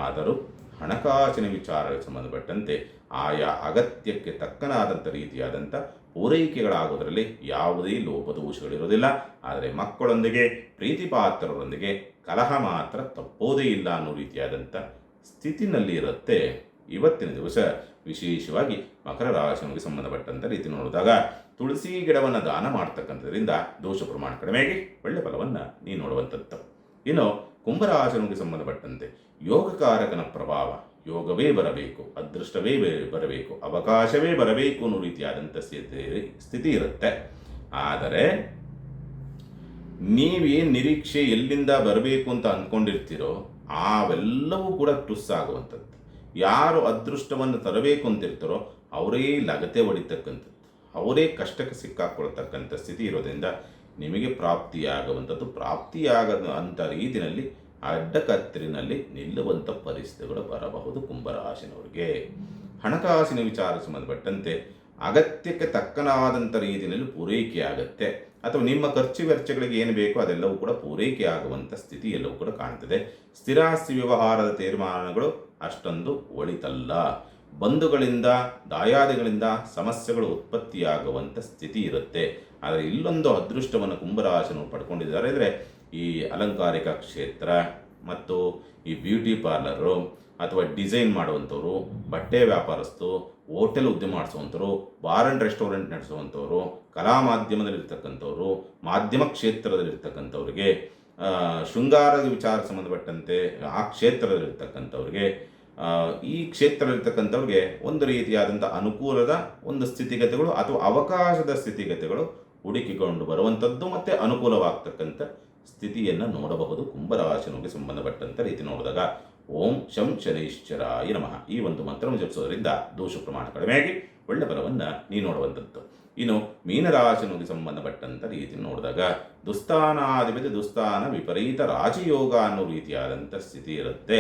ಆದರೂ ಹಣಕಾಸಿನ ವಿಚಾರಕ್ಕೆ ಸಂಬಂಧಪಟ್ಟಂತೆ ಆಯಾ ಅಗತ್ಯಕ್ಕೆ ತಕ್ಕನಾದಂಥ ರೀತಿಯಾದಂಥ ಪೂರೈಕೆಗಳಾಗೋದರಲ್ಲಿ ಯಾವುದೇ ಲೋಪದೋಷಗಳಿರೋದಿಲ್ಲ. ಆದರೆ ಮಕ್ಕಳೊಂದಿಗೆ ಪ್ರೀತಿಪಾತ್ರರೊಂದಿಗೆ ಕಲಹ ಮಾತ್ರ ತಪ್ಪೋದೇ ಇಲ್ಲ ಅನ್ನೋ ರೀತಿಯಾದಂಥ ಸ್ಥಿತಿನಲ್ಲಿ ಇರುತ್ತೆ. ಇವತ್ತಿನ ದಿವಸ ವಿಶೇಷವಾಗಿ ಮಕರ ರಾಶಿಗೆ ಸಂಬಂಧಪಟ್ಟಂಥ ರೀತಿ ನೋಡಿದಾಗ ತುಳಸಿ ಗಿಡವನ್ನು ದಾನ ಮಾಡ್ತಕ್ಕಂಥದ್ರಿಂದ ದೋಷ ಪ್ರಮಾಣ ಕಡಿಮೆಯಾಗಿ ಒಳ್ಳೆ ಫಲವನ್ನು ನೀವು ನೋಡುವಂಥದ್ದು. ಇನ್ನು ಕುಂಭರಾಶಿಗೆ ಸಂಬಂಧಪಟ್ಟಂತೆ ಯೋಗಕಾರಕನ ಪ್ರಭಾವ, ಯೋಗವೇ ಬರಬೇಕು, ಅದೃಷ್ಟವೇ ಬರಬೇಕು, ಅವಕಾಶವೇ ಬರಬೇಕು ಅನ್ನೋ ರೀತಿಯಾದಂಥ ಸ್ಥಿತಿ ಇರುತ್ತೆ. ಆದರೆ ನೀವೇನು ನಿರೀಕ್ಷೆ ಎಲ್ಲಿಂದ ಬರಬೇಕು ಅಂತ ಅಂದ್ಕೊಂಡಿರ್ತೀರೋ ಅವೆಲ್ಲವೂ ಕೂಡ ಟುಸ್ಸಾಗುವಂಥದ್ದು. ಯಾರು ಅದೃಷ್ಟವನ್ನು ತರಬೇಕು ಅಂತಿರ್ತಾರೋ ಅವರೇ ಲಗತೆ ಹೊಡಿತಕ್ಕಂಥದ್ದು, ಅವರೇ ಕಷ್ಟಕ್ಕೆ ಸಿಕ್ಕಾಕೊಳ್ತಕ್ಕಂಥ ಸ್ಥಿತಿ ಇರೋದ್ರಿಂದ ನಿಮಗೆ ಪ್ರಾಪ್ತಿಯಾಗುವಂಥದ್ದು, ಪ್ರಾಪ್ತಿಯಾಗದ ಅಂಥ ರೀತಿಯಲ್ಲಿ ಅಡ್ಡಕತ್ತರಿನಲ್ಲಿ ನಿಲ್ಲುವಂಥ ಪರಿಸ್ಥಿತಿಗಳು ಬರಬಹುದು. ಕುಂಭರಾಶಿನವರಿಗೆ ಹಣಕಾಸಿನ ವಿಚಾರ ಸಂಬಂಧಪಟ್ಟಂತೆ ಅಗತ್ಯಕ್ಕೆ ತಕ್ಕನಾದಂಥ ರೀತಿಯಲ್ಲಿ ಪೂರೈಕೆ ಆಗುತ್ತೆ, ಅಥವಾ ನಿಮ್ಮ ಖರ್ಚು ವೆಚ್ಚಗಳಿಗೆ ಏನು ಬೇಕೋ ಅದೆಲ್ಲವೂ ಕೂಡ ಪೂರೈಕೆ ಆಗುವಂಥ ಸ್ಥಿತಿ ಎಲ್ಲವೂ ಕೂಡ ಕಾಣ್ತದೆ. ಸ್ಥಿರಾಸ್ತಿ ವ್ಯವಹಾರದ ತೀರ್ಮಾನಗಳು ಅಷ್ಟೊಂದು ಒಳಿತಲ್ಲ. ಬಂಧುಗಳಿಂದ ದಾಯಾದಿಗಳಿಂದ ಸಮಸ್ಯೆಗಳು ಉತ್ಪತ್ತಿಯಾಗುವಂಥ ಸ್ಥಿತಿ ಇರುತ್ತೆ. ಆದರೆ ಇಲ್ಲೊಂದು ಅದೃಷ್ಟವನ್ನು ಕುಂಭರಾಶಿನವರು ಪಡ್ಕೊಂಡಿದ್ದಾರೆ. ಅಂದರೆ ಈ ಅಲಂಕಾರಿಕ ಕ್ಷೇತ್ರ ಮತ್ತು ಈ ಬ್ಯೂಟಿ ಪಾರ್ಲರು ಅಥವಾ ಡಿಸೈನ್ ಮಾಡುವಂಥವ್ರು, ಬಟ್ಟೆ ವ್ಯಾಪಾರಸ್ಥರು, ಹೋಟೆಲ್ ಉದ್ಯಮ ಮಾಡಿಸುವಂಥವ್ರು, ಬಾರ್ ಆ್ಯಂಡ್ ರೆಸ್ಟೋರೆಂಟ್ ನಡೆಸುವಂಥವ್ರು, ಕಲಾ ಮಾಧ್ಯಮದಲ್ಲಿರ್ತಕ್ಕಂಥವ್ರು, ಮಾಧ್ಯಮ ಕ್ಷೇತ್ರದಲ್ಲಿರ್ತಕ್ಕಂಥವ್ರಿಗೆ, ಶೃಂಗಾರದ ವಿಚಾರ ಸಂಬಂಧಪಟ್ಟಂತೆ ಆ ಕ್ಷೇತ್ರದಲ್ಲಿರ್ತಕ್ಕಂಥವ್ರಿಗೆ, ಈ ಕ್ಷೇತ್ರದಲ್ಲಿರ್ತಕ್ಕಂಥವ್ರಿಗೆ ಒಂದು ರೀತಿಯಾದಂಥ ಅನುಕೂಲದ ಒಂದು ಸ್ಥಿತಿಗತಿಗಳು ಅಥವಾ ಅವಕಾಶದ ಸ್ಥಿತಿಗತಿಗಳು ಹುಡುಕಿಕೊಂಡು ಬರುವಂಥದ್ದು ಮತ್ತು ಅನುಕೂಲವಾಗ್ತಕ್ಕಂಥ ಸ್ಥಿತಿಯನ್ನು ನೋಡಬಹುದು. ಕುಂಭರಾಶಿಗೆ ಸಂಬಂಧಪಟ್ಟಂಥ ರೀತಿ ನೋಡಿದಾಗ ಓಂ ಶಂ ಶನೈಶ್ಚರಾಯ ನಮಃ ಈ ಒಂದು ಮಂತ್ರವನ್ನು ಜಪಿಸೋದ್ರಿಂದ ದೋಷ ಪ್ರಮಾಣ ಕಡಿಮೆಯಾಗಿ ಒಳ್ಳೆ ಫಲವನ್ನು ನೀವು ನೋಡುವಂಥದ್ದು. ಇನ್ನು ಮೀನರಾಶಿಗೆ ಸಂಬಂಧಪಟ್ಟಂಥ ರೀತಿ ನೋಡಿದಾಗ ದುಸ್ಥಾನಾಧಿಪತಿ ದುಸ್ಥಾನ ವಿಪರೀತ ರಾಜಯೋಗ ಅನ್ನೋ ರೀತಿಯಾದಂಥ ಸ್ಥಿತಿ ಇರುತ್ತೆ.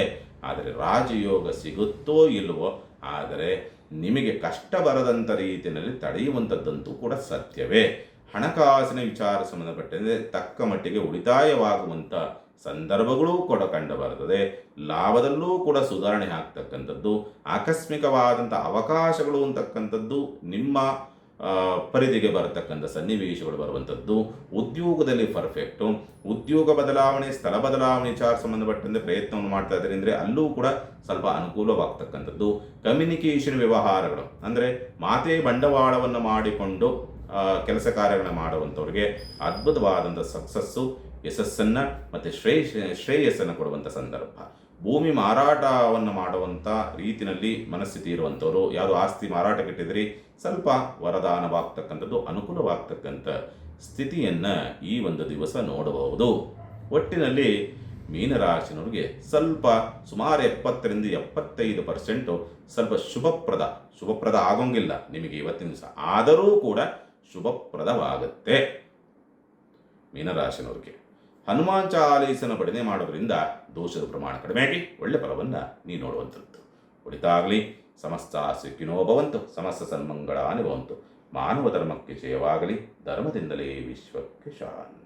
ಆದರೆ ರಾಜಯೋಗ ಸಿಗುತ್ತೋ ಇಲ್ಲವೋ, ಆದರೆ ನಿಮಗೆ ಕಷ್ಟ ಬರದಂಥ ರೀತಿಯಲ್ಲಿ ತಡೆಯುವಂಥದ್ದಂತೂ ಕೂಡ ಸತ್ಯವೇ. ಹಣಕಾಸಿನ ವಿಚಾರ ಸಂಬಂಧಪಟ್ಟಂತೆ ತಕ್ಕ ಮಟ್ಟಿಗೆ ಉಳಿತಾಯವಾಗುವಂಥ ಸಂದರ್ಭಗಳೂ ಕೂಡ ಕಂಡು ಬರ್ತದೆ. ಲಾಭದಲ್ಲೂ ಕೂಡ ಸುಧಾರಣೆ ಆಗ್ತಕ್ಕಂಥದ್ದು, ಆಕಸ್ಮಿಕವಾದಂಥ ಅವಕಾಶಗಳು ಅಂತಕ್ಕಂಥದ್ದು ನಿಮ್ಮ ಪರಿಧಿಗೆ ಬರತಕ್ಕಂಥ ಸನ್ನಿವೇಶಗಳು ಬರುವಂಥದ್ದು. ಉದ್ಯೋಗದಲ್ಲಿ ಪರ್ಫೆಕ್ಟು, ಉದ್ಯೋಗ ಬದಲಾವಣೆ, ಸ್ಥಳ ಬದಲಾವಣೆ ವಿಚಾರ ಸಂಬಂಧಪಟ್ಟಂತೆ ಪ್ರಯತ್ನವನ್ನು ಮಾಡ್ತಾ ಇದ್ದಾರೆ ಅಂದರೆ ಅಲ್ಲೂ ಕೂಡ ಸ್ವಲ್ಪ ಅನುಕೂಲವಾಗ್ತಕ್ಕಂಥದ್ದು. ಕಮ್ಯುನಿಕೇಷನ್ ವ್ಯವಹಾರಗಳು ಅಂದರೆ ಮಾತೇ ಬಂಡವಾಳವನ್ನು ಮಾಡಿಕೊಂಡು ಕೆಲಸ ಕಾರ್ಯಗಳನ್ನು ಮಾಡುವಂಥವ್ರಿಗೆ ಅದ್ಭುತವಾದಂಥ ಸಕ್ಸಸ್ಸು, ಯಶಸ್ಸನ್ನು ಮತ್ತು ಶ್ರೇಯಸ್ಸನ್ನು ಕೊಡುವಂಥ ಸಂದರ್ಭ. ಭೂಮಿ ಮಾರಾಟವನ್ನು ಮಾಡುವಂಥ ರೀತಿಯಲ್ಲಿ ಮನಸ್ಥಿತಿ ಇರುವಂಥವ್ರು, ಯಾವುದು ಆಸ್ತಿ ಮಾರಾಟಕ್ಕಿಟ್ಟಿದ್ರಿ, ಸ್ವಲ್ಪ ವರದಾನವಾಗ್ತಕ್ಕಂಥದ್ದು, ಅನುಕೂಲವಾಗ್ತಕ್ಕಂಥ ಸ್ಥಿತಿಯನ್ನು ಈ ಒಂದು ದಿವಸ ನೋಡಬಹುದು. ಒಟ್ಟಿನಲ್ಲಿ ಮೀನರಾಶಿನವ್ರಿಗೆ ಸ್ವಲ್ಪ ಸುಮಾರು 70-75% ಸ್ವಲ್ಪ ಶುಭಪ್ರದ ಆಗೋಂಗಿಲ್ಲ ನಿಮಗೆ ಇವತ್ತಿನ ದಿವಸ, ಆದರೂ ಕೂಡ ಶುಭಪ್ರದವಾಗುತ್ತೆ. ಮೀನರಾಶಿನವ್ರಿಗೆ ಹನುಮಾನ್ ಚಾಲೀಸನ ಪಠನೆ ಮಾಡೋದ್ರಿಂದ ದೋಷದ ಪ್ರಮಾಣ ಕಡಿಮೆಯಾಗಿ ಒಳ್ಳೆ ಫಲವನ್ನು ನೀವು ನೋಡುವಂಥದ್ದು. ಒಳಿತಾಗಲಿ. ಸಮಸ್ತ ಸುಖಿನೋ ಭವಂತು, ಸಮಸ್ತ ಸನ್ಮಂಗಳಾನಿ ಭವಂತು. ಮಾನವ ಧರ್ಮಕ್ಕೆ ಜಯವಾಗಲಿ. ಧರ್ಮದಿಂದಲೇ ವಿಶ್ವಕ್ಕೆ ಶಾಂತಿ.